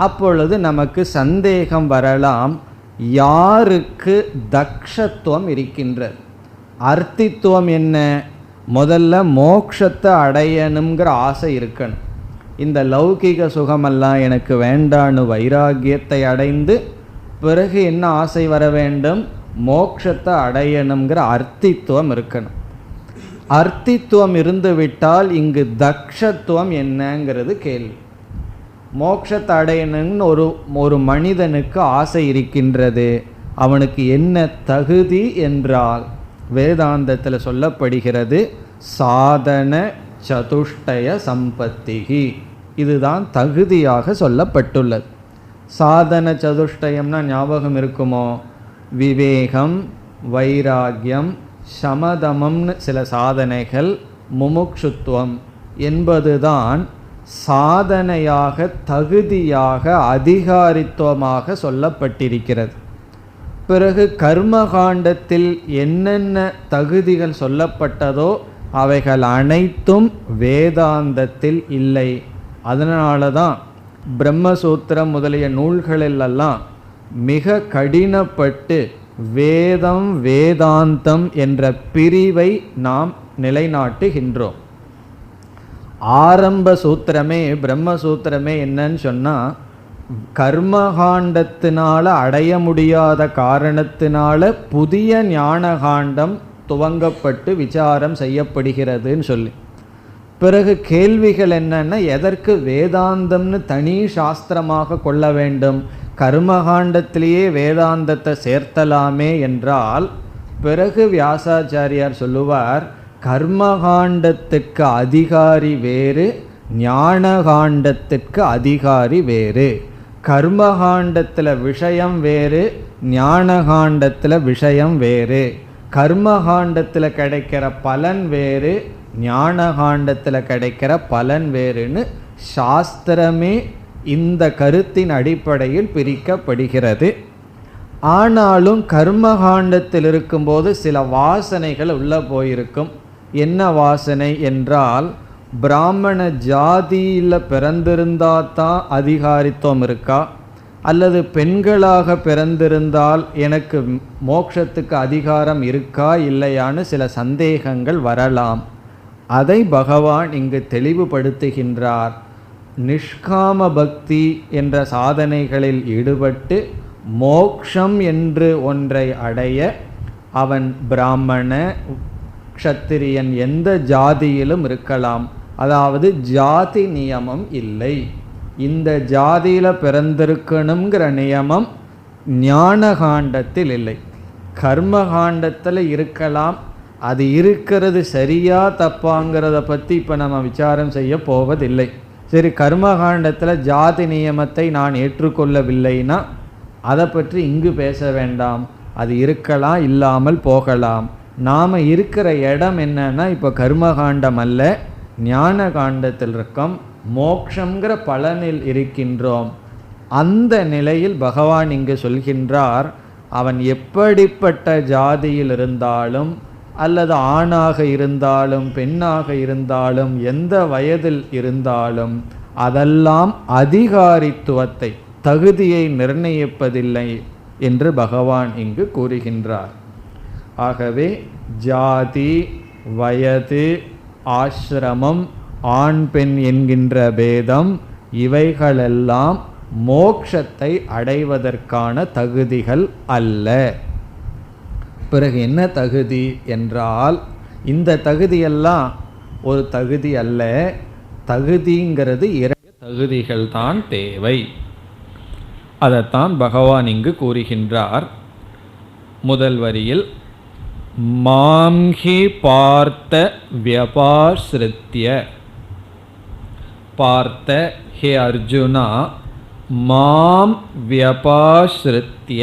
அப்பொழுது நமக்கு சந்தேகம் வரலாம், யாருக்கு தக்ஷத்துவம் இருக்கின்றது? அர்த்தித்துவம் என்ன? முதல்ல மோட்சத்தை அடையணுங்கிற ஆசை இருக்கணும். இந்த லௌகிக சுகமெல்லாம் எனக்கு வேண்டான்னு வைராகியத்தை அடைந்து பிறகு என்ன ஆசை வர வேண்டும்? மோட்சத்தை அடையணுங்கிற அர்த்தித்துவம் இருக்கணும். அர்த்தித்துவம் இருந்துவிட்டால் இங்கு தக்ஷத்துவம் என்னங்கிறது கேள்வி. மோட்சத்தை அடையணும்னு ஒரு மனிதனுக்கு ஆசை இருக்கின்றது. அவனுக்கு என்ன தகுதி என்றால் வேதாந்தத்தில் சொல்லப்படுகிறது சாதன சதுஷ்டய சம்பத்திகி. இதுதான் தகுதியாக சொல்லப்பட்டுள்ளது. சாதன சதுஷ்டயம்னா ஞாபகம் இருக்குமோ? விவேகம், வைராகியம், சமதமம்னு சில சாதனைகள், முமுக்ஷுத்துவம் என்பதுதான் சாதனையாக, தகுதியாக, அதிகாரித்துவமாக சொல்லப்பட்டிருக்கிறது. பிறகு கர்மகாண்டத்தில் என்னென்ன தகுதிகள் சொல்லப்பட்டதோ அவைகள் அனைத்தும் வேதாந்தத்தில் இல்லை. அதனால தான் பிரம்மசூத்திரம் முதலிய நூல்களிலெல்லாம் மிக கடினப்பட்டு வேதம் வேதாந்தம் என்ற பிரிவை நாம் நிலைநாட்டுகின்றோம். ஆரம்ப சூத்திரமே பிரம்மசூத்திரமே என்னன்னு சொன்னால், கர்மகாண்டத்தினால அடைய முடியாத காரணத்தினால புதிய ஞானகாண்டம் துவங்கப்பட்டு விசாரம் செய்யப்படுகிறதுன்னு சொல்லி, பிறகு கேள்விகள் என்னன்னா, எதற்கு வேதாந்தம்னு தனி சாஸ்திரமாக கொள்ள வேண்டும்? கர்மகாண்டத்திலேயே வேதாந்தத்தை சேர்த்தலாமே என்றால், பிறகு வியாசாச்சாரியார் சொல்லுவார், கர்மகாண்டத்துக்கு அதிகாரி வேறு, ஞானகாண்டத்துக்கு அதிகாரி வேறு. கர்மகாண்டத்தில் விஷயம் வேறு, ஞானகாண்டத்தில் விஷயம் வேறு. கர்மகாண்டத்தில் கிடைக்கிற பலன் வேறு, ஞானகாண்டத்தில் கிடைக்கிற பலன் வேறுன்னு சாஸ்திரமே இந்த கருத்தின் அடிப்படையில் பிரிக்கப்படுகிறது. ஆனாலும் கர்மகாண்டத்தில் இருக்கும்போது சில வாசனைகள் உள்ளே போயிருக்கும். என்ன வாசனை என்றால், பிராமண ஜாதியில் பிறந்திருந்தால் தான் அதிகாரித்துவம் இருக்கா, அல்லது பெண்களாக பிறந்திருந்தால் எனக்கு மோட்சத்துக்கு அதிகாரம் இருக்கா இல்லையான்னு சில சந்தேகங்கள் வரலாம். அதை பகவான் இங்கு தெளிவுபடுத்துகின்றார். நிஷ்காம பக்தி என்ற சாதனைகளில் ஈடுபட்டு மோக்ஷம் என்று ஒன்றை அடைய அவன் பிராமண க்ஷத்திரியன் எந்த ஜாதியிலும் இருக்கலாம். அதாவது ஜாதி நியமம் இல்லை. இந்த ஜாதியில் பிறந்திருக்கணுங்கிற நியமம் ஞானகாண்டத்தில் இல்லை, கர்மகாண்டத்தில் இருக்கலாம். அது இருக்கிறது சரியா தப்பாங்கிறத பற்றி இப்போ நம்ம விசாரம் செய்ய போவதில்லை. சரி, கர்மகாண்டத்தில் ஜாதி நியமத்தை நான் ஏற்றுக்கொள்ளவில்லைன்னா அதை பற்றி இங்கு பேச வேண்டாம். அது இருக்கலாம், இல்லாமல் போகலாம். நாம் இருக்கிற இடம் என்னன்னா இப்போ கர்மகாண்டம் அல்ல, ஞான காண்டத்தில் இருக்கோம், மோக்ஷங்கிற பலனில் இருக்கின்றோம். அந்த நிலையில் பகவான் இங்கு சொல்கின்றார், அவன் எப்படிப்பட்ட ஜாதியில் இருந்தாலும் அல்லது ஆணாக இருந்தாலும் பெண்ணாக இருந்தாலும் எந்த வயதில் இருந்தாலும் அதெல்லாம் அதிகாரித்துவத்தை தகுதியை நிர்ணயிப்பதில்லை என்று பகவான் இங்கு கூறுகின்றார். ஆகவே ஜாதி, வயது, ஆசிரமம், ஆண் பெண் என்கின்ற பேதம் இவைகளெல்லாம் மோட்சத்தை அடைவதற்கான தகுதிகள் அல்ல. பிறகு என்ன தகுதி என்றால், இந்த தகுதியெல்லாம் ஒரு தகுதி அல்ல. தகுதிங்கிறது இரண்டு தகுதிகள் தான் தேவை. அதைத்தான் பகவான் இங்கு கூறுகின்றார். முதல் வரியில் மாம்ஹி பார்த்த வியபாஸ்ருத்ய, பார்த்த ஹே அர்ஜுனா, மாம் வியபாஸ்ருத்ய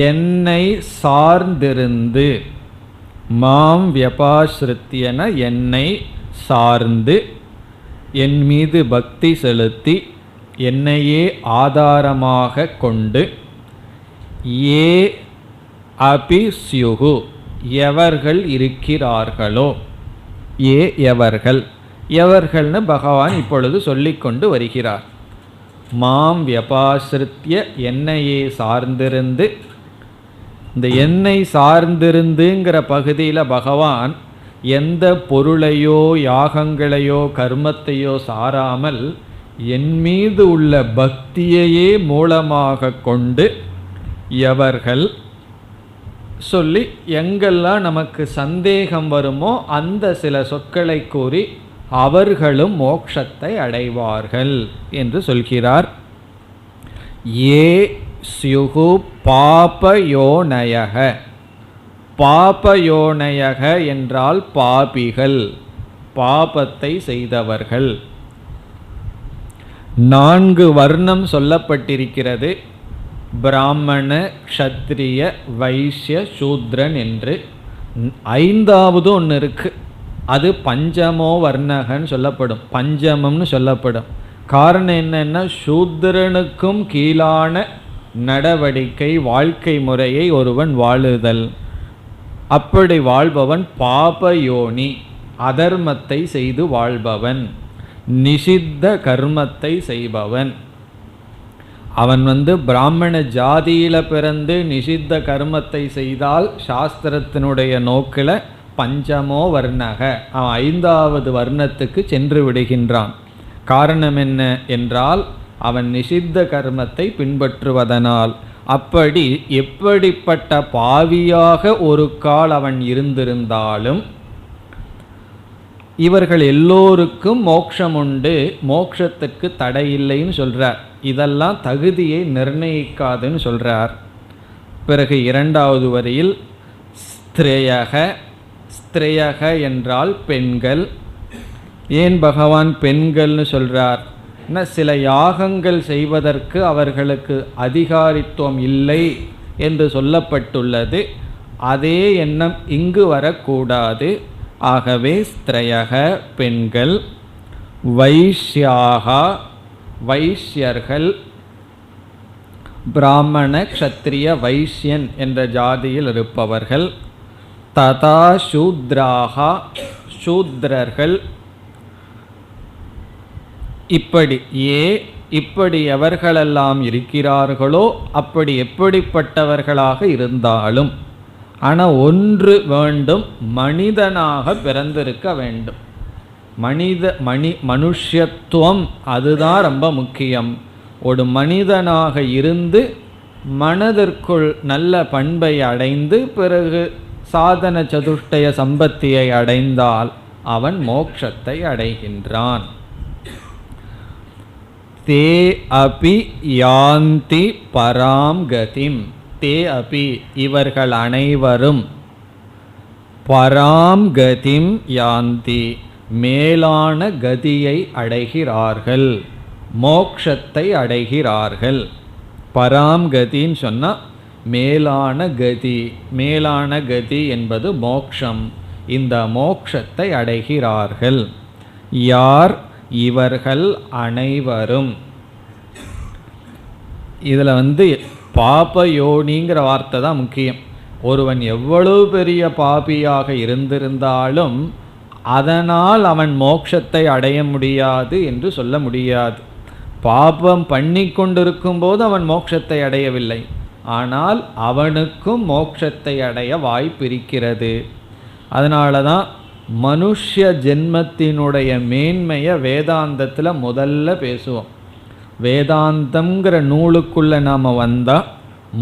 என்னை சார்ந்திருந்து, மாம் வியபாஸ்ருத்யன என்னை சார்ந்து, என் மீது பக்தி செலுத்தி என்னையே ஆதாரமாக கொண்டு, ஏ அபிஸ்யுகு எவர்கள் இருக்கிறார்களோ, ஏ எவர்கள், எவர்கள்னு பகவான் இப்பொழுது சொல்லிக்கொண்டு வருகிறார். மாம் வியபாஸ்ருத்ய என்னையே சார்ந்திருந்து, இந்த என்னை சார்ந்திருந்துங்கிற பகுதியில் பகவான் எந்த பொருளையோ யாகங்களையோ கர்மத்தையோ சாராமல் என் மீது உள்ள பக்தியையே மூலமாக கொண்டு எவர்கள் சொல்லி எங்கெல்லாம் நமக்கு சந்தேகம் வருமோ அந்த சில சொற்களை கூறி அவர்களும் மோட்சத்தை அடைவார்கள் என்று சொல்கிறார். ஏ ஸ்யுகு பாபயோனயக, பாபயோனயக என்றால் பாபிகள், பாபத்தை செய்தவர்கள். 4 வர்ணம் சொல்லப்பட்டிருக்கிறது, பிராமண, க்ஷத்ரிய, வைஷ்ய, சூத்ரன் என்று. 5வது ஒன்று இருக்கு, அது பஞ்சமோ வர்ணகன்னு சொல்லப்படும், பஞ்சமம்னு சொல்லப்படும். காரணம் என்னன்னா, சூத்ரனுக்கும் கீழான நடவடிக்கை வாழ்க்கை முறையை ஒருவன் வாழுதல். அப்படி வாழ்பவன் பாபயோனி, அதர்மத்தை செய்து வாழ்பவன், நிஷித்த கர்மத்தை செய்பவன். அவன் பிராமண ஜாதியில் பிறந்து நிஷித்த கர்மத்தை செய்தால் சாஸ்திரத்தினுடைய நோக்கில் பஞ்சமோ வர்ணக, அவன் 5வது வர்ணத்துக்கு சென்று விடுகின்றான். காரணம் என்ன என்றால், அவன் நிஷித்த கர்மத்தை பின்பற்றுவதனால். அப்படி எப்படிப்பட்ட பாவியாக ஒரு கால் அவன் இருந்திருந்தாலும் இவர்கள் எல்லோருக்கும் மோட்சம் உண்டு, மோட்சத்துக்கு தடையில்லைன்னு சொல்கிறார். இதெல்லாம் தகுதியை நிர்ணயிக்காதுன்னு சொல்கிறார். பிறகு 2வது வரியில் ஸ்திரேயக, ஸ்திரேயக என்றால் பெண்கள். ஏன் பகவான் பெண்கள்னு சொல்கிறார்? சில யாகங்கள் செய்வதற்கு அவர்களுக்கு அதிகாரித்துவம் இல்லை என்று சொல்லப்பட்டுள்ளது. அதே எண்ணம் இங்கு வரக்கூடாது. ஆகவே ஸ்திரயக பெண்கள், வைஷ்யாகா வைஷ்யர்கள், பிராமண க்ஷத்ரிய வைஷ்யன் என்ற ஜாதியில் இருப்பவர்கள், ததா சூத்ராகா சூத்ரர்கள், இப்படி எவர்களெல்லாம் இருக்கிறார்களோ அப்படி எப்படிப்பட்டவர்களாக இருந்தாலும், ஆனால் ஒன்று வேண்டும், மனிதனாக பிறந்திருக்க வேண்டும். மனுஷ்யத்துவம் அதுதான் ரொம்ப முக்கியம். ஒரு மனிதனாக இருந்து மனதிற்குள் நல்ல பண்பை அடைந்து பிறகு சாதன சதுஷ்டய சம்பத்தியை அடைந்தால் அவன் மோட்சத்தை அடைகின்றான். தே அபி யாந்தி பராம் கதிம், தே அபி இவர்கள் அனைவரும், பராம் கதிம் யாந்தி மேலான கதியை அடைகிறார்கள், மோக்ஷத்தை அடைகிறார்கள். பராம் கதின்னு சொன்னால் மேலான கதி, மேலான கதி என்பது மோக்ஷம். இந்த மோக்ஷத்தை அடைகிறார்கள். யார்? இவர்கள் அனைவரும். இதில் பாபயோனிங்கிற வார்த்தை தான் முக்கியம். ஒருவன் எவ்வளவு பெரிய பாபியாக இருந்திருந்தாலும் அதனால் அவன் மோட்சத்தை அடைய முடியாது என்று சொல்ல முடியாது. பாபம் பண்ணி கொண்டிருக்கும் போது அவன் மோட்சத்தை அடையவில்லை, ஆனால் அவனுக்கும் மோட்சத்தை அடைய வாய்ப்பிருக்கிறது. அதனால தான் மனுஷ்ய ஜென்மத்தினுடைய மேன்மையை வேதாந்தத்தில் முதல்ல பேசுவோம். வேதாந்தம்ங்கிற நூலுக்குள்ளே நாம் வந்தால்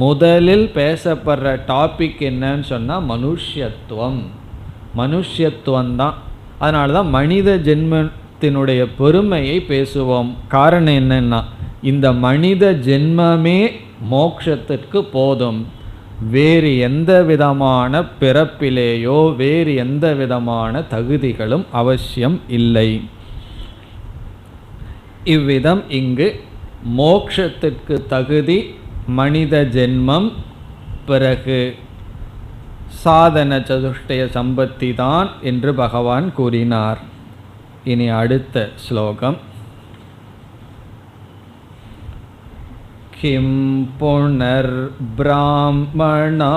முதலில் பேசப்படுற டாபிக் என்னன்னு சொன்னால் மனுஷ்யத்துவம். மனுஷ்யத்துவம்தான். அதனால தான் மனித ஜென்மத்தினுடைய பெருமையை பேசுவோம். காரணம் என்னன்னா, இந்த மனித ஜென்மமே மோட்சத்திற்கு போதும். வேறு எந்த விதமான பிறப்பிலேயோ வேறு எந்த விதமான தகுதிகளும் அவசியம் இல்லை. இவ்விதம் இங்கு மோட்சத்திற்கு தகுதி மனித ஜென்மம், பிறகு சாதன சதுஷ்டய சம்பத்தி தான் என்று பகவான் கூறினார். இனி அடுத்த ஸ்லோகம். கிம் புனர் பிராமணா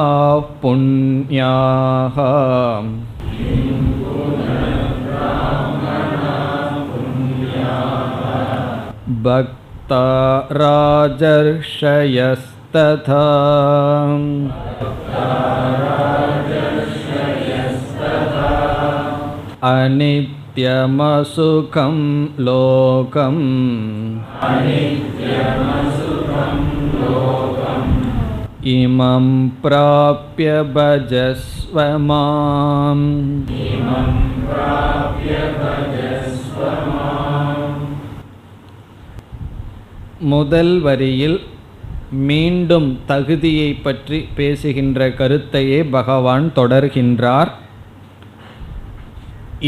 புண்ணியாக பக்தா ராஜர்ஷயஸ்ததா அநித்யமசுகம் லோகம் இமம் ப்ராப்ய பஜஸ்வ மாம். முதல் வரியில் மீண்டும் தகுதியை பற்றி பேசுகின்ற கருத்தையே பகவான் தொடர்கின்றார்.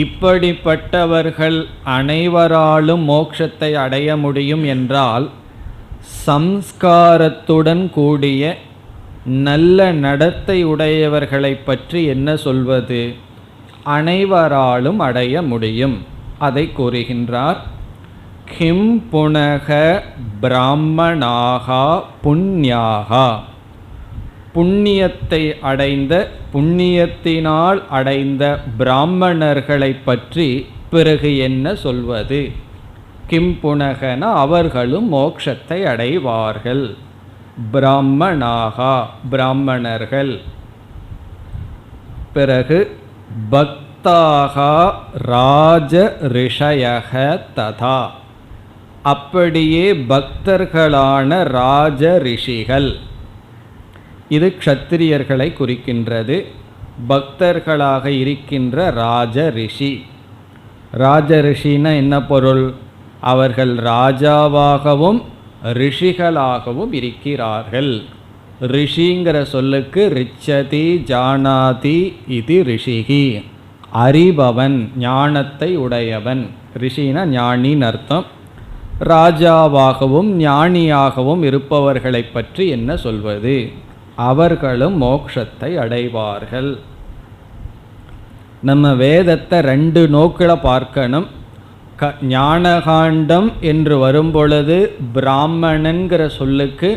இப்படிப்பட்டவர்கள் அனைவராலும் மோட்சத்தை அடைய முடியும் என்றால் சம்ஸ்காரத்துடன் கூடிய நல்ல நடத்தை உடையவர்களை பற்றி என்ன சொல்வது? அனைவராலும் அடைய முடியும். அதை கூறுகின்றார். கிம் புனக பிராமணாகா புண்ணியாகா, புண்ணியத்தை அடைந்த, புண்ணியத்தினால் அடைந்த பிராமணர்களை பற்றி பிறகு என்ன சொல்வது? கிம் புனகன அவர்களும் மோட்சத்தை அடைவார்கள். பிராமணாகா பிராமணர்கள். பிறகு பக்தாகா ராஜ ரிஷயக ததா, அப்படியே பக்தர்களான ராஜ ரிஷிகள். இது க்ஷத்திரியர்களை குறிக்கின்றது. பக்தர்களாக இருக்கின்ற ராஜ ரிஷி. ராஜ ரிஷின்னா என்ன பொருள்? அவர்கள் ராஜாவாகவும் ரிஷிகளாகவும் இருக்கிறார்கள். ரிஷிங்கிற சொல்லுக்கு ரிச்சதி ஜானாதி இது ரிஷிகி, அறிபவன், ஞானத்தை உடையவன். ரிஷினா ஞானின்னு அர்த்தம். ராஜாவாகவும் ஞானியாகவும் இருப்பவர்களை பற்றி என்ன சொல்வது? அவர்களும் மோட்சத்தை அடைவார்கள். நம்ம வேதத்தை ரெண்டு நோக்கில் பார்க்கணும். ஞானகாண்டம் என்று வரும்பொழுது பிராமணன்கிற சொல்லுக்கு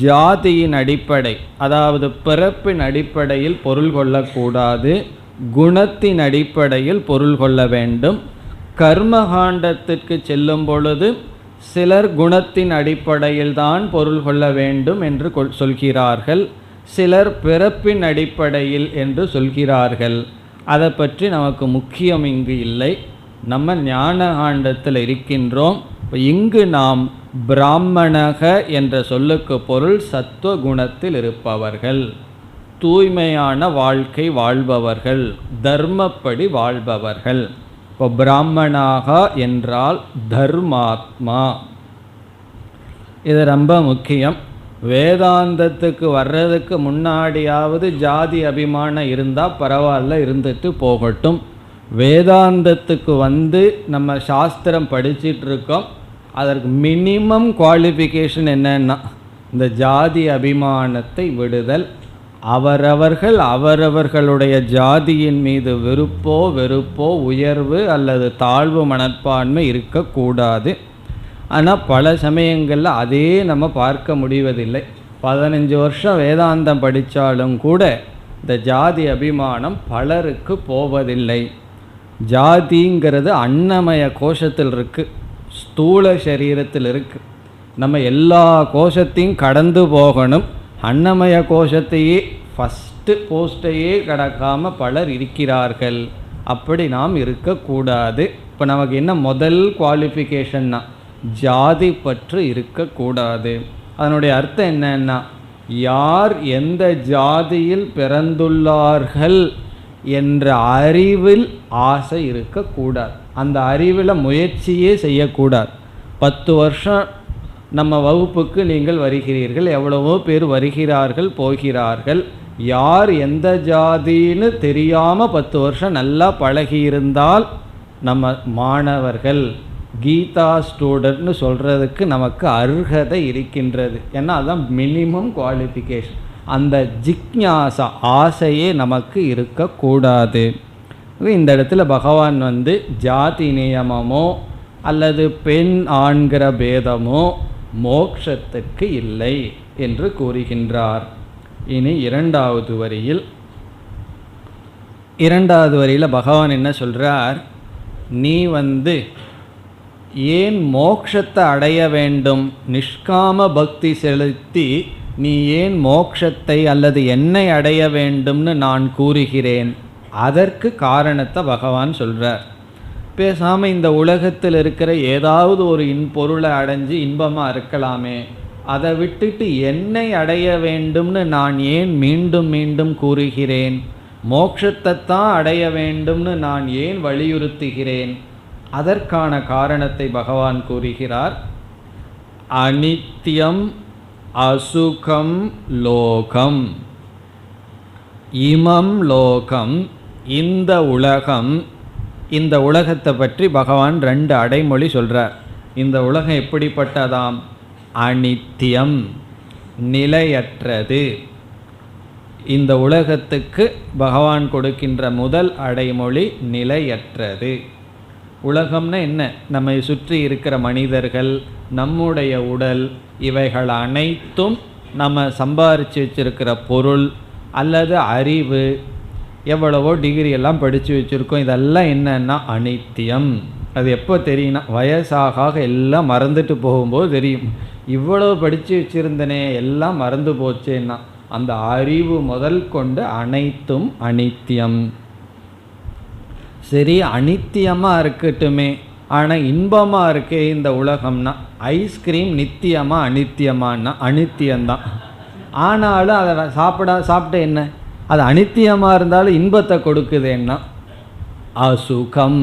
ஜாதியின் அடிப்படை, அதாவது பிறப்பின் அடிப்படையில் பொருள் கொள்ளக்கூடாது, குணத்தின் அடிப்படையில் பொருள் கொள்ள வேண்டும். கர்மகாண்டத்திற்கு செல்லும் பொழுது சிலர் குணத்தின் அடிப்படையில் தான் பொருள் கொள்ள வேண்டும் என்று சொல்கிறார்கள், சிலர் பிறப்பின் அடிப்படையில் என்று சொல்கிறார்கள். அதை பற்றி நமக்கு முக்கியம் இங்கு இல்லை. நம்ம ஞானகாண்டத்தில் இருக்கின்றோம். இங்கு நாம் பிராமணக என்ற சொல்லுக்கு பொருள் சத்துவகுணத்தில் இருப்பவர்கள், தூய்மையான வாழ்க்கை வாழ்பவர்கள், தர்மப்படி வாழ்பவர்கள். இப்போ பிராமணாக என்றால் தர்மாத்மா. இது ரொம்ப முக்கியம். வேதாந்தத்துக்கு வர்றதுக்கு முன்னாடியாவது ஜாதி அபிமானம் இருந்தால் பரவாயில்ல, இருந்துட்டு போகட்டும். வேதாந்தத்துக்கு வந்து நம்ம சாஸ்திரம் படிச்சிட்டு இருக்கோம். அதற்கு மினிமம் குவாலிஃபிகேஷன் என்னன்னா இந்த ஜாதி அபிமானத்தை விடுதல். அவரவர்கள் அவரவர்களுடைய ஜாதியின் மீது வெறுப்போ உயர்வு அல்லது தாழ்வு மனப்பான்மை இருக்கக்கூடாது. ஆனால் பல சமயங்களில் அதே நம்ம பார்க்க முடிவதில்லை. 15 வருஷம் வேதாந்தம் படித்தாலும் கூட இந்த ஜாதி அபிமானம் பலருக்கு போவதில்லை. ஜாதிங்கிறது அன்னமய கோஷத்தில் இருக்குது, ஸ்தூல சரீரத்தில் இருக்குது. நம்ம எல்லா கோஷத்தையும் கடந்து போகணும். அன்னமய கோஷத்தையே ஃபஸ்ட்டு போஸ்ட்டையே கடக்காமல் பலர் இருக்கிறார்கள். அப்படி நாம் இருக்கக்கூடாது. இப்போ நமக்கு என்ன முதல் குவாலிஃபிகேஷன்னா ஜாதி பற்று இருக்கக்கூடாது. அதனுடைய அர்த்தம் என்னன்னா, யார் எந்த ஜாதியில் பிறந்துள்ளார்கள் என்ற அறிவில் ஆசை இருக்கக்கூடாது. அந்த அறிவில் முயற்சியே செய்யக்கூடாது. 10 வருஷம் நம்ம வகுப்புக்கு நீங்கள் வருகிறீர்கள், எவ்வளவோ பேர் வருகிறார்கள் போகிறார்கள். யார் எந்த ஜாதின்னு தெரியாமல் 10 வருஷம் நல்லா பழகியிருந்தால் நம்ம மாணவர்கள், கீதா ஸ்டூடெண்ட்னு சொல்கிறதுக்கு நமக்கு அர்ஹதை இருக்கின்றது. ஏன்னா அதுதான் மினிமம் குவாலிஃபிகேஷன். அந்த ஜிக்ஞாசா ஆசையே நமக்கு இருக்கக்கூடாது. இந்த இடத்துல பகவான் வந்து ஜாதி நியமமோ அல்லது பெண் ஆண்கிற பேதமோ மோட்சத்துக்கு இல்லை என்று கூறுகின்றார். இனி இரண்டாவது வரியில் பகவான் என்ன சொல்கிறார், நீ வந்து ஏன் மோட்சத்தை அடைய வேண்டும், நிஷ்காம பக்தி செலுத்தி நீ ஏன் மோட்சத்தை அல்லது என்னை அடைய வேண்டும்னு நான் கூறுகிறேன். அதற்கு காரணத்தை பகவான் சொல்கிறார். பேசாமல் இந்த உலகத்தில் இருக்கிற ஏதாவது ஒரு பொருளை அடைஞ்சு இன்பமாக இருக்கலாமே, அதை விட்டுட்டு என்னை அடைய வேண்டும்னு நான் ஏன் மீண்டும் மீண்டும் கூறுகிறேன், மோட்சத்தை தான் அடைய வேண்டும்னு நான் ஏன் வலியுறுத்துகிறேன். அதற்கான காரணத்தை பகவான் கூறுகிறார். அனித்யம் அசுகம் லோகம், இமம் லோகம், இந்த உலகம். இந்த உலகத்தை பற்றி பகவான் 2 அடைமொழி சொல்கிறார். இந்த உலகம் எப்படிப்பட்டதாம், அனித்தியம், நிலையற்றது. இந்த உலகத்துக்கு பகவான் கொடுக்கின்ற முதல் அடைமொழி நிலையற்றது. உலகம்னா என்ன, நம்மை சுற்றி இருக்கிற மனிதர்கள், நம்முடைய உடல், இவைகள் அனைத்தும் நம்ம சம்பாரித்து வச்சிருக்கிற பொருள் அல்லது அறிவு. எவ்வளவோ டிகிரி எல்லாம் படித்து வச்சுருக்கோம், இதெல்லாம் என்னன்னா அனித்தியம். அது எப்போ தெரியும்னா வயசாக எல்லாம் மறந்துட்டு போகும்போது தெரியும். இவ்வளோ படித்து வச்சுருந்தனே எல்லாம் மறந்து போச்சேன்னா அந்த அறிவு முதல் கொண்டு அனைத்தும் அனித்தியம். சரி, அனித்தியமாக இருக்கட்டுமே, ஆனால் இன்பமாக இருக்கே இந்த உலகம்னா. ஐஸ்கிரீம் நித்தியமாக அனித்தியமானா அனித்தியம்தான். ஆனாலும் அதை சாப்பிட்ட என்ன, அது அனித்தியமாக இருந்தாலும் இன்பத்தை கொடுக்குதுன்னா அசுகம்.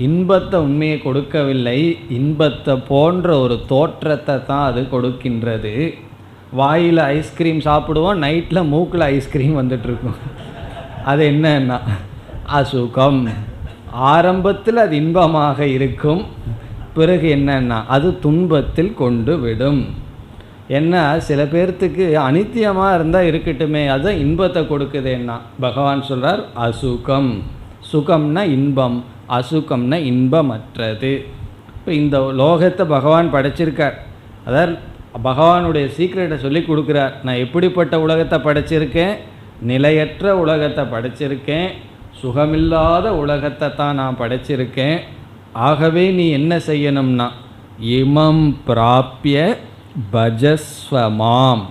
இன்பத்தை உண்மையை கொடுக்கவில்லை, இன்பத்தை போன்ற ஒரு தோற்றத்தை தான் அது கொடுக்கின்றது. வாயில் ஐஸ்கிரீம் சாப்பிடுவோம், நைட்டில் மூக்கில் ஐஸ்கிரீம் வந்துட்டுருக்கும். அது என்னன்னா அசுகம். ஆரம்பத்தில் அது இன்பமாக இருக்கும், பிறகு என்னன்னா அது துன்பத்தில் கொண்டு விடும். என்ன, சில பேர்த்துக்கு அனித்தியமாக இருந்தால் இருக்கட்டுமே, அதுதான் இன்பத்தை கொடுக்குதுன்னா பகவான் சொல்கிறார் அசுகம். சுகம்னா இன்பம், அசுகம்னா இன்பமற்றது. இப்போ இந்த லோகத்தை பகவான் படைச்சிருக்கார். அதாவது பகவானுடைய சீக்ரெட்டை சொல்லி கொடுக்குறார். நான் எப்படிப்பட்ட உலகத்தை படைச்சிருக்கேன்? நிலையற்ற உலகத்தை படைச்சிருக்கேன், சுகமில்லாத உலகத்தை தான் நான் படைச்சிருக்கேன். ஆகவே நீ என்ன செய்யணும்னா இமம் பிராப்பிய பஜஸ்வமாம்.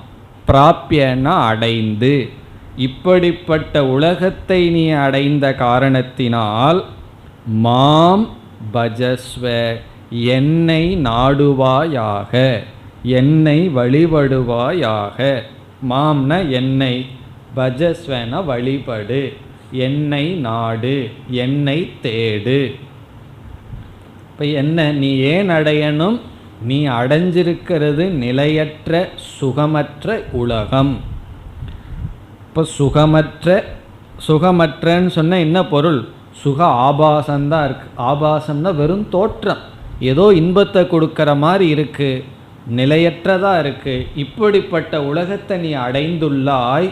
பிராப்பியன்னா அடைந்து, இப்படிப்பட்ட உலகத்தை நீ அடைந்த காரணத்தினால் மாம் பஜஸ்வ, என்னை நாடுவாயாக, என்னை வழிபடுவாயாக. மாம்ன என்னை, பஜஸ்வன வழிபடு, என்னை நாடு, என்னை தேடு. இப்போ என்ன நீ ஏன் அடையணும்? நீ அடைஞ்சிருக்கிறது நிலையற்ற சுகமற்ற உலகம். இப்போ சுகமற்றன்னு சொன்ன என்ன பொருள்? சுக ஆபாசம்தான் இருக்குது. ஆபாசம்னா வெறும் தோற்றம், ஏதோ இன்பத்தை கொடுக்குற மாதிரி இருக்குது, நிலையற்றதாக இருக்குது. இப்படிப்பட்ட உலகத்தை நீ அடைந்துள்ளாய்,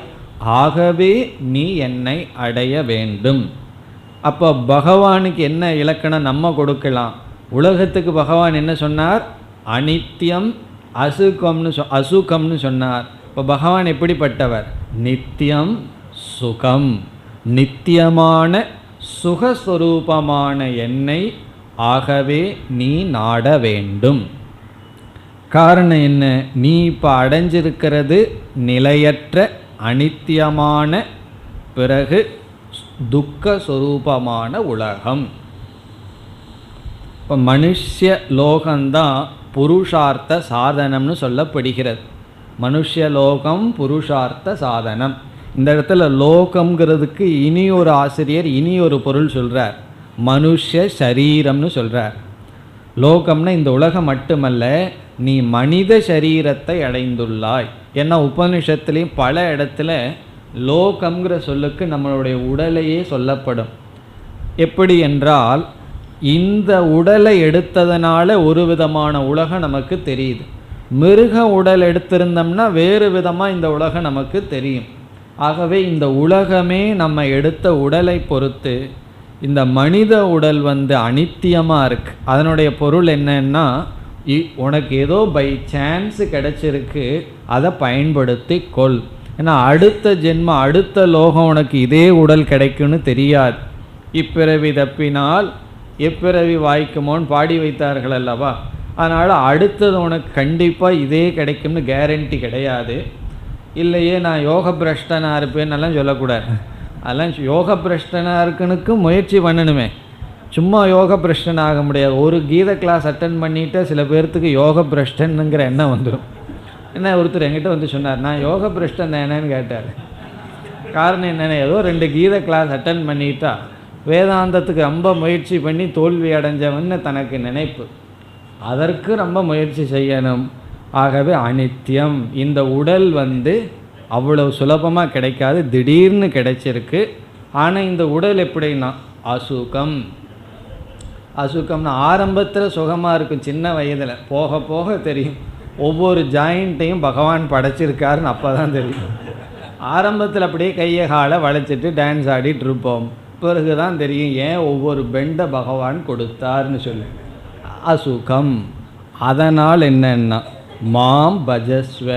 ஆகவே நீ என்னை அடைய வேண்டும். அப்போ பகவானுக்கு என்ன இலக்கணம் நம்ம கொடுக்கலாம்? உலகத்துக்கு பகவான் என்ன சொன்னார்? அனித்தியம் அசுகம்னு சொன்னார். இப்போ பகவான் எப்படிப்பட்டவர்? நித்தியம் சுகம், நித்தியமான சுகஸ்வரூபமான என்னை ஆகவே நீ நாட வேண்டும். காரணம் என்ன? நீ இப்போ அடைஞ்சிருக்கிறது நிலையற்ற அனித்தியமான பிறகு துக்கஸ்வரூபமான உலகம். இப்போ மனுஷ்ய லோகம்தான் புருஷார்த்த சாதனம்னு சொல்லப்படுகிறது. மனுஷ்யலோகம் புருஷார்த்த சாதனம். இந்த இடத்துல லோகம்ங்கிறதுக்கு இனி ஒரு ஆசிரியர் இனி ஒரு பொருள் சொல்கிறார். மனுஷ சரீரம்னு சொல்கிறார். லோகம்னா இந்த உலகம் மட்டுமல்ல, நீ மனித சரீரத்தை அடைந்துள்ளாய். ஏன்னா உபனிஷத்துலேயும் பல இடத்துல லோகம்ங்கிற சொல்லுக்கு நம்மளுடைய உடலையே சொல்லப்படும். எப்படி என்றால், இந்த உடலை எடுத்ததுனால ஒரு விதமான உலகம் நமக்கு தெரியுது. மிருக உடல் எடுத்திருந்தோம்னா வேறு விதமாக இந்த உலகம் நமக்கு தெரியும். ஆகவே இந்த உலகமே நம்ம எடுத்த உடலை பொறுத்து, இந்த மனித உடல் அனித்தியமாக இருக்குது. அதனுடைய பொருள் என்னன்னா, உனக்கு ஏதோ பை சான்ஸு கிடச்சிருக்கு, அதை பயன்படுத்தி கொள். ஏன்னா அடுத்த ஜென்மம் அடுத்த லோகம் உனக்கு இதே உடல் கிடைக்கும்னு தெரியாது. இப்பிறவி தப்பினால் எப்பிறவி வாய்க்குமோன்னு பாடி வைத்தார்கள் அல்லவா. அதனால் அடுத்தது உனக்கு கண்டிப்பாக இதே கிடைக்கும்னு கேரண்டி கிடையாது. இல்லையே நான் யோக பிரஷ்டனாக இருப்பேன்னெல்லாம் சொல்லக்கூடாது. அதெல்லாம் யோக பிரஷ்டனாக இருக்குனுக்கு முயற்சி பண்ணணுமே, சும்மா யோக பிரஷ்டன் ஆக முடியாது. ஒரு கீத கிளாஸ் அட்டன் பண்ணிவிட்டு சில பேர்த்துக்கு யோக பிரஷ்டனுங்கிற எண்ணம் வந்துடும். என்ன ஒருத்தர் என்கிட்ட சொன்னார், நான் யோக பிரஷ்டன் தானேன்னு கேட்டார். காரணம் என்னென்ன, ஏதோ 2 கீத கிளாஸ் அட்டன் பண்ணிட்டா வேதாந்தத்துக்கு ரொம்ப முயற்சி பண்ணி தோல்வி அடைஞ்சவன்னு தனக்கு நினைப்பு. அதற்கு ரொம்ப முயற்சி செய்யணும். ஆகவே அனித்தியம். இந்த உடல் அவ்வளவு சுலபமாக கிடைக்காது, திடீர்னு கிடைச்சிருக்கு. ஆனால் இந்த உடல் எப்படின்னா அசுகம். அசுகம்னா ஆரம்பத்தில் சுகமாக இருக்கும், சின்ன வயதில். போக போக தெரியும் ஒவ்வொரு ஜாயிண்ட்டையும் பகவான் படைச்சிருக்காருன்னு அப்போ தான் தெரியும். ஆரம்பத்தில் அப்படியே கையை காலை வளைச்சிட்டு டான்ஸ் ஆடிட்டு இருப்போம். பிறகு தான் தெரியும் ஏன் ஒவ்வொரு பெண்டை பகவான் கொடுத்தார்னு சொல்லி. அசுகம். அதனால் என்னன்னா மாம் பஜஸ்வ,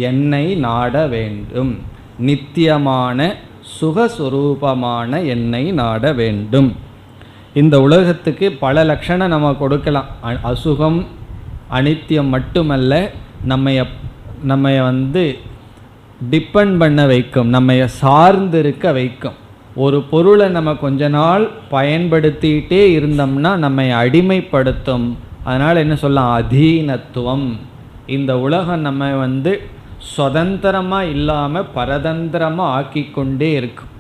என்னை நாட வேண்டும், நித்தியமான சுகஸ்வரூபமான என்னை நாட வேண்டும். இந்த உலகத்துக்கு பல லட்சணம் நம்ம கொடுக்கலாம். அசுகம் அனித்தியம் மட்டுமல்ல, நம்மை டிபெண்ட் பண்ண வைக்கும், நம்மை சார்ந்திருக்க வைக்கும். ஒரு பொருளை நம்ம கொஞ்ச நாள் பயன்படுத்திகிட்டே இருந்தோம்னா நம்மை அடிமைப்படுத்தும். அதனால் என்ன சொல்லலாம், அதீனத்துவம். இந்த உலகம் நம்ம சுதந்திரமாக இல்லாமல் பரதந்திரமாக ஆக்கிக்கொண்டே இருக்கும்.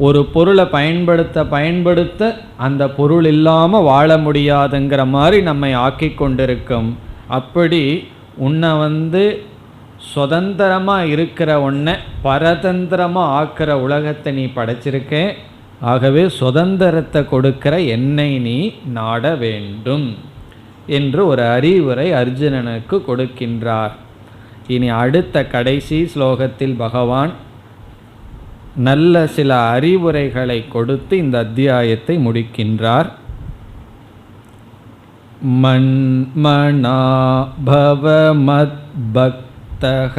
ஒரு பொருளை பயன்படுத்த அந்த பொருள் இல்லாமல் வாழ முடியாதுங்கிற மாதிரி நம்மை ஆக்கி கொண்டிருக்கும். அப்படி உன்னை சுதந்திரமாக இருக்கிற ஒன்றை பரதந்திரமாக ஆக்கிற உலகத்தை நீ படைச்சிருக்க. ஆகவே சுதந்திரத்தை கொடுக்கிற என்னை நீ நாட வேண்டும் என்று ஒரு அறிவுரை அர்ஜுனனுக்கு கொடுக்கின்றார். இனி அடுத்த கடைசி ஸ்லோகத்தில் பகவான் நல்ல சில அறிவுரைகளை கொடுத்து இந்த அத்தியாயத்தை முடிக்கின்றார். மன்மனா பவ மத்பக்தஹ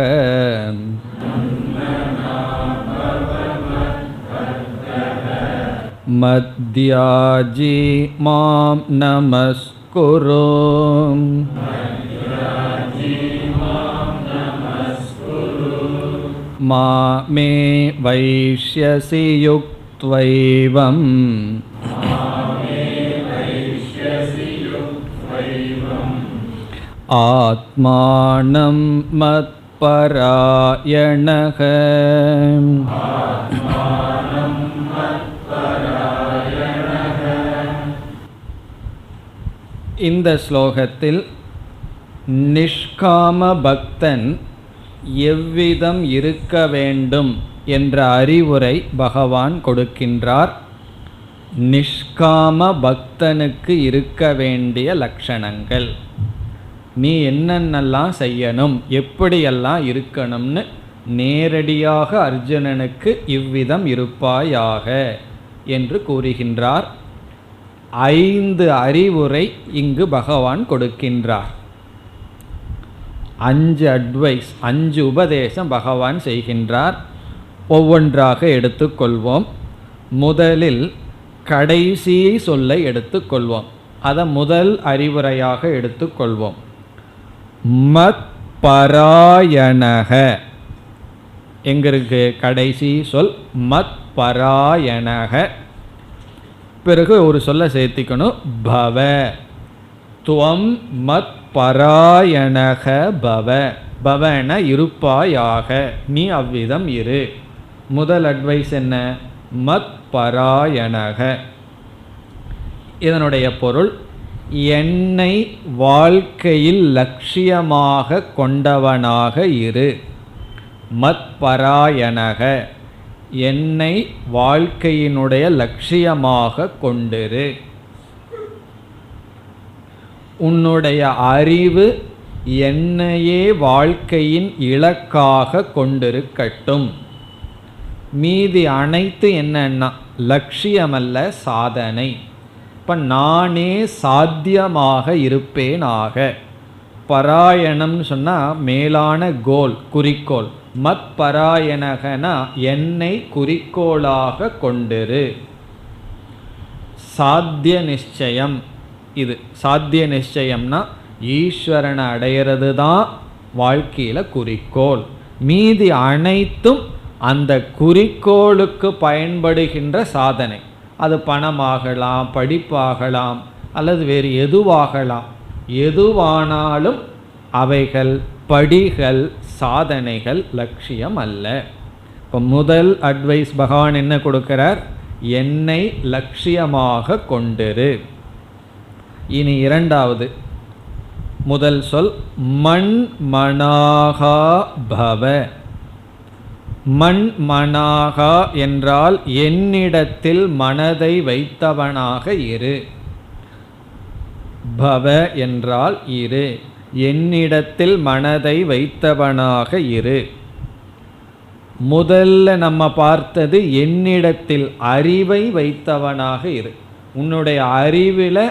மத்யாஜி மாம் நமஸ்குரு மாமே வைஷ்யசி யுக்த்வைவம் ஆத்மானம் மத்பராயணஹ. இந்த ஸ்லோகத்தில் நிஷ்காம பக்தன் எவ்விதம் இருக்க வேண்டும் என்ற அறிவுரை பகவான் கொடுக்கின்றார். நிஷ்காம பக்தனுக்கு இருக்க வேண்டிய லட்சணங்கள், நீ என்னென்னலாம் செய்யணும், எப்படியெல்லாம் இருக்கணும்னு நேரடியாக அர்ஜுனனுக்கு இவ்விதம் இருப்பாயாக என்று கூறுகின்றார். 5 அறிவுரை இங்கு பகவான் கொடுக்கின்றார். 5 அட்வைஸ், 5 உபதேசம் பகவான் செய்கின்றார். ஒவ்வொன்றாக எடுத்துக்கொள்வோம். முதலில் கடைசி சொல்லை எடுத்துக்கொள்வோம். அதை முதல் அறிவுரையாக எடுத்துக்கொள்வோம். மத் பராயணக. எங்கிருக்கு கடைசி சொல்? மத் பராயணக. பிறகு ஒரு சொல்ல சேர்த்திக்கணும், பவ. துவம் மத் பராயணக பவ. பவன இருப்பாயாக, நீ அவ்விதம் இரு. முதல் அட்வைஸ் என்ன? மத் பராயணக. இதனுடைய பொருள், என்னை வாழ்க்கையில் லட்சியமாக கொண்டவனாக இரு. மத் பராயணக, என்னை வாழ்க்கையினுடைய லட்சியமாக கொண்டிரு. உன்னுடைய அறிவு என்னையே வாழ்க்கையின் இலக்காக கொண்டிருக்கட்டும். மீதி அனைத்து என்னன்னா லட்சியமல்ல, சாதனை. இப்போ நானே சாத்தியமாக இருப்பேனாக. பராயணம்னு சொன்னால் மேலான கோல், குறிக்கோள். மத் பராயணகனா என்னை குறிக்கோளாக கொண்டிரு. சாத்திய நிச்சயம். இது சாத்திய நிச்சயம்னா ஈஸ்வரனை அடையிறது தான் வாழ்க்கையில் குறிக்கோள். மீதி அனைத்தும் அந்த குறிக்கோளுக்கு பயன்படுகின்ற சாதனை. அது பணமாகலாம், படிப்பாகலாம், அல்லது வேறு எதுவாகலாம். எதுவானாலும் அவைகள் படிகள், சாதனைகள், லட்சியம் அல்ல. இப்போ முதல் அட்வைஸ் பகவான் என்ன கொடுக்கிறார்? என்னை லட்சியமாக கொண்டிரு. இனி இரண்டாவது, முதல் சொல் மன்மனாகா பவ. மன்மனாகா என்றால் என்னிடத்தில் மனதை வைத்தவனாக இரு. பவ என்றால் இரு. என்னிடத்தில் மனதை வைத்தவனாக இரு. முதல்ல நம்ம பார்த்தது என்னிடத்தில் அறிவை வைத்தவனாக இரு. உன்னுடைய அறிவில்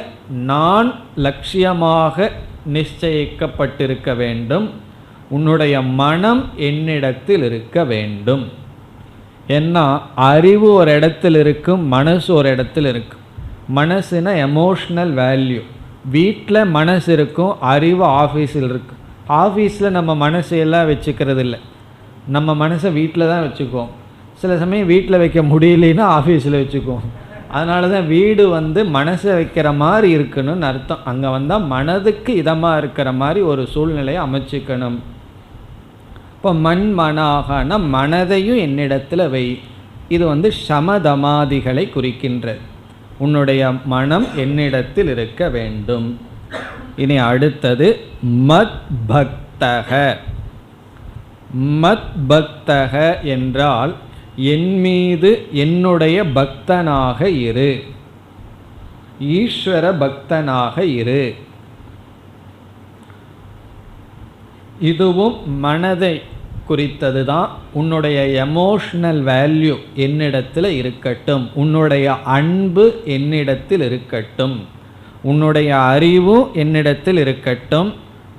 நான் லட்சியமாக நிச்சயிக்கப்பட்டிருக்க வேண்டும். உன்னுடைய மனம் என்னிடத்தில் இருக்க வேண்டும். ஏன்னா அறிவு ஒரு இடத்தில் இருக்கும், மனசு ஒரு இடத்தில் இருக்கும். மனசுனா எமோஷ்னல் வேல்யூ. வீட்டில் மனசு இருக்கும், அறிவு ஆஃபீஸில் இருக்கும். ஆஃபீஸில் நம்ம மனசையெல்லாம் வச்சுக்கிறது இல்லை, நம்ம மனசை வீட்டில் தான் வச்சுக்குவோம். சில சமயம் வீட்டில் வைக்க முடியலன்னா ஆஃபீஸில் வச்சுக்குவோம். அதனால தான் வீடு மனசை வைக்கிற மாதிரி இருக்கணும்னு அர்த்தம். அங்கே வந்தால் மனதுக்கு இதமாக இருக்கிற மாதிரி ஒரு சூழ்நிலையை அமைச்சிக்கணும். இப்போ மன்மனாகனா மனதையும் என்னிடத்தில் வை. இது சமதமாதிகளை குறிக்கின்றது. உன்னுடைய மனம் என்னிடத்தில் இருக்க வேண்டும். இனி அடுத்தது மத் பக்தக. மத் பக்தக என்றால் என் மீது என்னுடைய பக்தனாக இரு, ஈஸ்வர பக்தனாக இரு. இதுவும் மனதை குறித்தது தான். உன்னுடைய எமோஷ்னல் வேல்யூ என்னிடத்தில் இருக்கட்டும், உன்னுடைய அன்பு என்னிடத்தில் இருக்கட்டும், உன்னுடைய அறிவும் என்னிடத்தில் இருக்கட்டும்,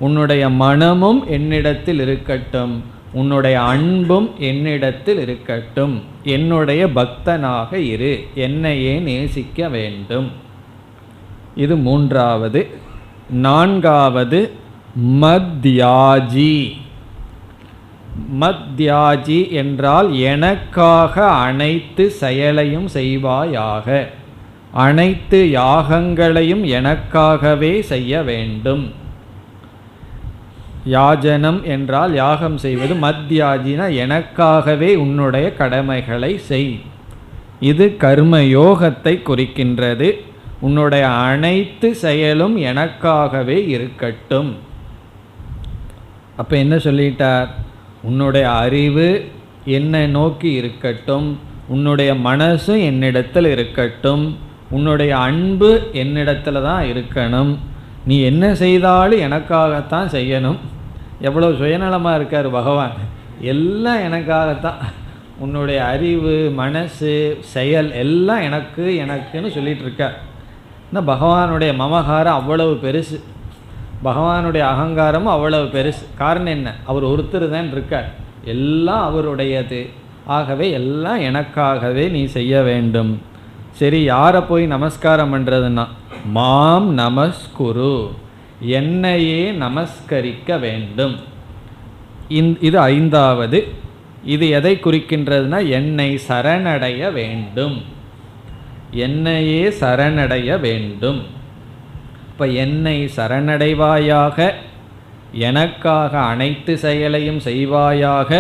உன்னுடைய மனமும் என்னிடத்தில் இருக்கட்டும், உன்னுடைய அன்பும் என்னிடத்தில் இருக்கட்டும், என்னுடைய பக்தனாக இரு, என்னையே நேசிக்க வேண்டும். இது மூன்றாவது. நான்காவது மத்யாஜி. மத்யாஜி என்றால் எனக்காக அனைத்து செயலையும் செய்வாயாக, அனைத்து யாகங்களையும் எனக்காகவே செய்ய வேண்டும். யாஜனம் என்றால் யாகம் செய்வது, மத்யாஜினா எனக்காகவே உன்னுடைய கடமைகளை செய். இது கர்மயோகத்தை குறிக்கின்றது. உன்னுடைய அனைத்து செயலும் எனக்காகவே இருக்கட்டும். அப்போ என்ன சொல்லிட்டார்? உன்னுடைய அறிவு என்னை நோக்கி இருக்கட்டும், உன்னுடைய மனசும் என்னிடத்தில் இருக்கட்டும், உன்னுடைய அன்பு என்னிடத்தில் தான் இருக்கணும், நீ என்ன செய்தாலும் எனக்காகத்தான் செய்யணும். எவ்வளோ சுயநலமாக இருக்கார் பகவான், எல்லாம் எனக்காகத்தான். உன்னுடைய அறிவு, மனசு, செயல் எல்லாம் எனக்கு எனக்குன்னு சொல்லிகிட்டு இருக்கார். ஆனால் பகவானுடைய மமகாரம் அவ்வளவு பெருசு, பகவானுடைய அகங்காரமும் அவ்வளவு பெருசு. காரணம் என்ன? அவர் ஒருத்தர் தான் இருக்கார், எல்லாம் அவருடையது. ஆகவே எல்லாம் எனக்காகவே நீ செய்ய வேண்டும். சரி, யாரை போய் நமஸ்காரம் பண்ணுறதுன்னா மாம் நமஸ்குரு, என்னையே நமஸ்கரிக்க வேண்டும். இது ஐந்தாவது. இது எதை குறிக்கின்றதுன்னா என்னை சரணடைய வேண்டும், என்னையே சரணடைய வேண்டும். இப்போ என்னை சரணடைவாயாக, எனக்காக அனைத்து செயலையும் செய்வாயாக,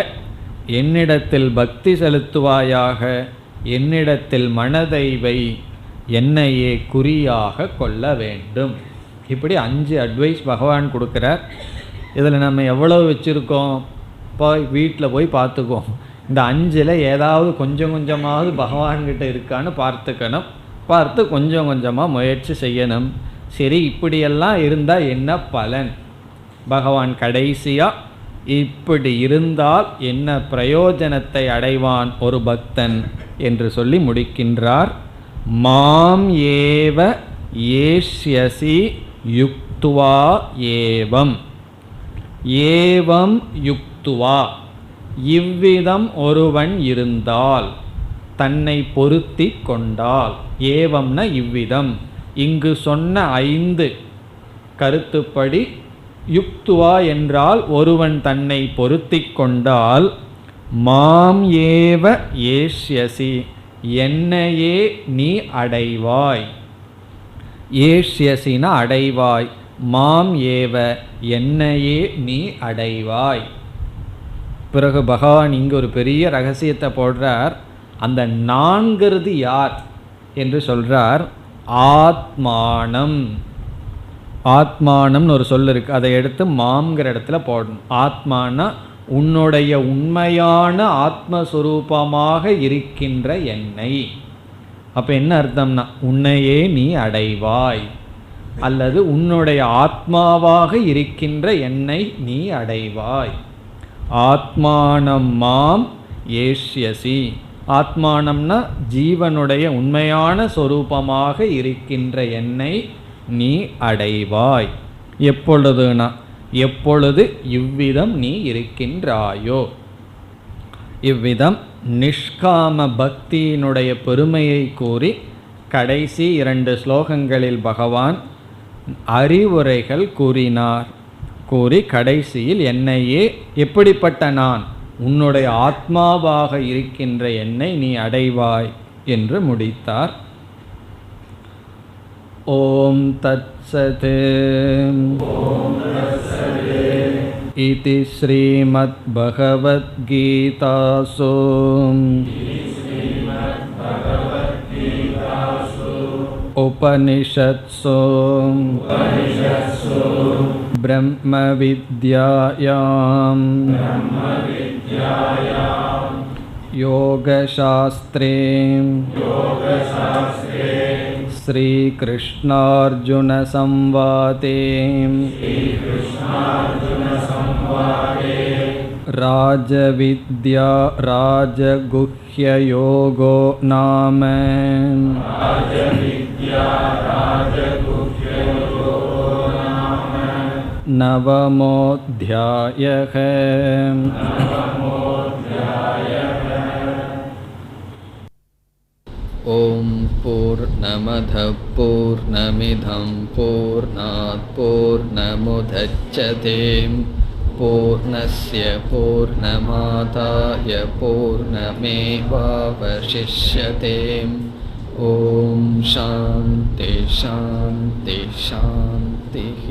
என்னிடத்தில் பக்தி செலுத்துவாயாக, என்னிடத்தில் மனதை வை, என்னையே குறியாக கொள்ள வேண்டும். இப்படி 5 அட்வைஸ் பகவான் கொடுக்குறார். இதில் நம்ம எவ்வளோ வச்சுருக்கோம்? போய் வீட்டில் போய் பார்த்துக்குவோம். இந்த 5ல் ஏதாவது கொஞ்சம் கொஞ்சமாவது பகவான்கிட்ட இருக்கான்னு பார்த்துக்கணும். பார்த்து கொஞ்சம் கொஞ்சமாக முயற்சி செய்யணும். சரி, இப்படியெல்லாம் இருந்தால் என்ன பலன்? பகவான் கடைசியாக இப்படி இருந்தால் என்ன பிரயோஜனத்தை அடைவான் ஒரு பக்தன் என்று சொல்லி முடிக்கின்றார். மாம் ஏவ ஏஷ்யசி யுக்துவா ஏவம். ஏவம் யுக்துவா, இவ்விதம் ஒருவன் இருந்தால், தன்னை பொருத்தி கொண்டால். ஏவம்னா இவ்விதம். இங்கு சொன்ன 5 கருத்துப்படி யுக்துவா என்றால் ஒருவன் தன்னை பொருத்தி கொண்டால், மாம் ஏவ ஏஷ்யசி, என்னையே நீ அடைவாய். ஏஷ்யசினா அடைவாய், மாம் ஏவ என்னையே நீ அடைவாய். பிறகு பகவான் இங்கு ஒரு பெரிய ரகசியத்தை போடுறார். அந்த 4வது யார் என்று சொல்றார்? ஆத்மானம். ஆத்மானம்னு ஒரு சொல் இருக்கு, அதை எடுத்து மாம்ங்கிற இடத்துல போடணும். ஆத்மானா உன்னுடைய உண்மையான ஆத்மஸ்வரூபமாக இருக்கின்ற என்னை. அப்போ என்ன அர்த்தம்னா உன்னையே நீ அடைவாய், அல்லது உன்னுடைய ஆத்மாவாக இருக்கின்ற என்னை நீ அடைவாய். ஆத்மானம் மாம் ஏஷ்யசி. ஆத்மானம்னா ஜீவனுடைய உண்மையான சொரூபமாக இருக்கின்ற என்னை நீ அடைவாய். எப்பொழுதுனா எப்பொழுது இவ்விதம் நீ இருக்கின்றாயோ. இவ்விதம் நிஷ்காம பக்தியினுடைய பெருமையை கூறி கடைசி 2 ஸ்லோகங்களில் பகவான் அறிவுரைகள் கூறினார். கூறி கடைசியில் என்னையே, எப்படிப்பட்ட நான், உன்னுடைய ஆத்மாவாக இருக்கின்ற என்னை நீ அடைவாய் என்று முடித்தார். ஓம் தத்சத். இதி ஸ்ரீமத் பகவத் கீதாசு உபனிஷத்சு பிரம்ம வித்யாயாம் யோகசாஸ்திரே ஸ்ரீகிருஷ்ணார்ஜுன சம்வாதே ராஜவித்யா ராஜகுஹ்யயோகோ நாம நவமோऽध्यायः. ஓம் பூர்ணமதః பூர்ணமிதம் பூர்ணாத் பூர்ணமுதச்யதே பூர்ணஸ்ய பூர்ணமாதாய பூர்ணமேவாவசிஷ்யதே. ஓம் சாந்தி சாந்தி சாந்திः.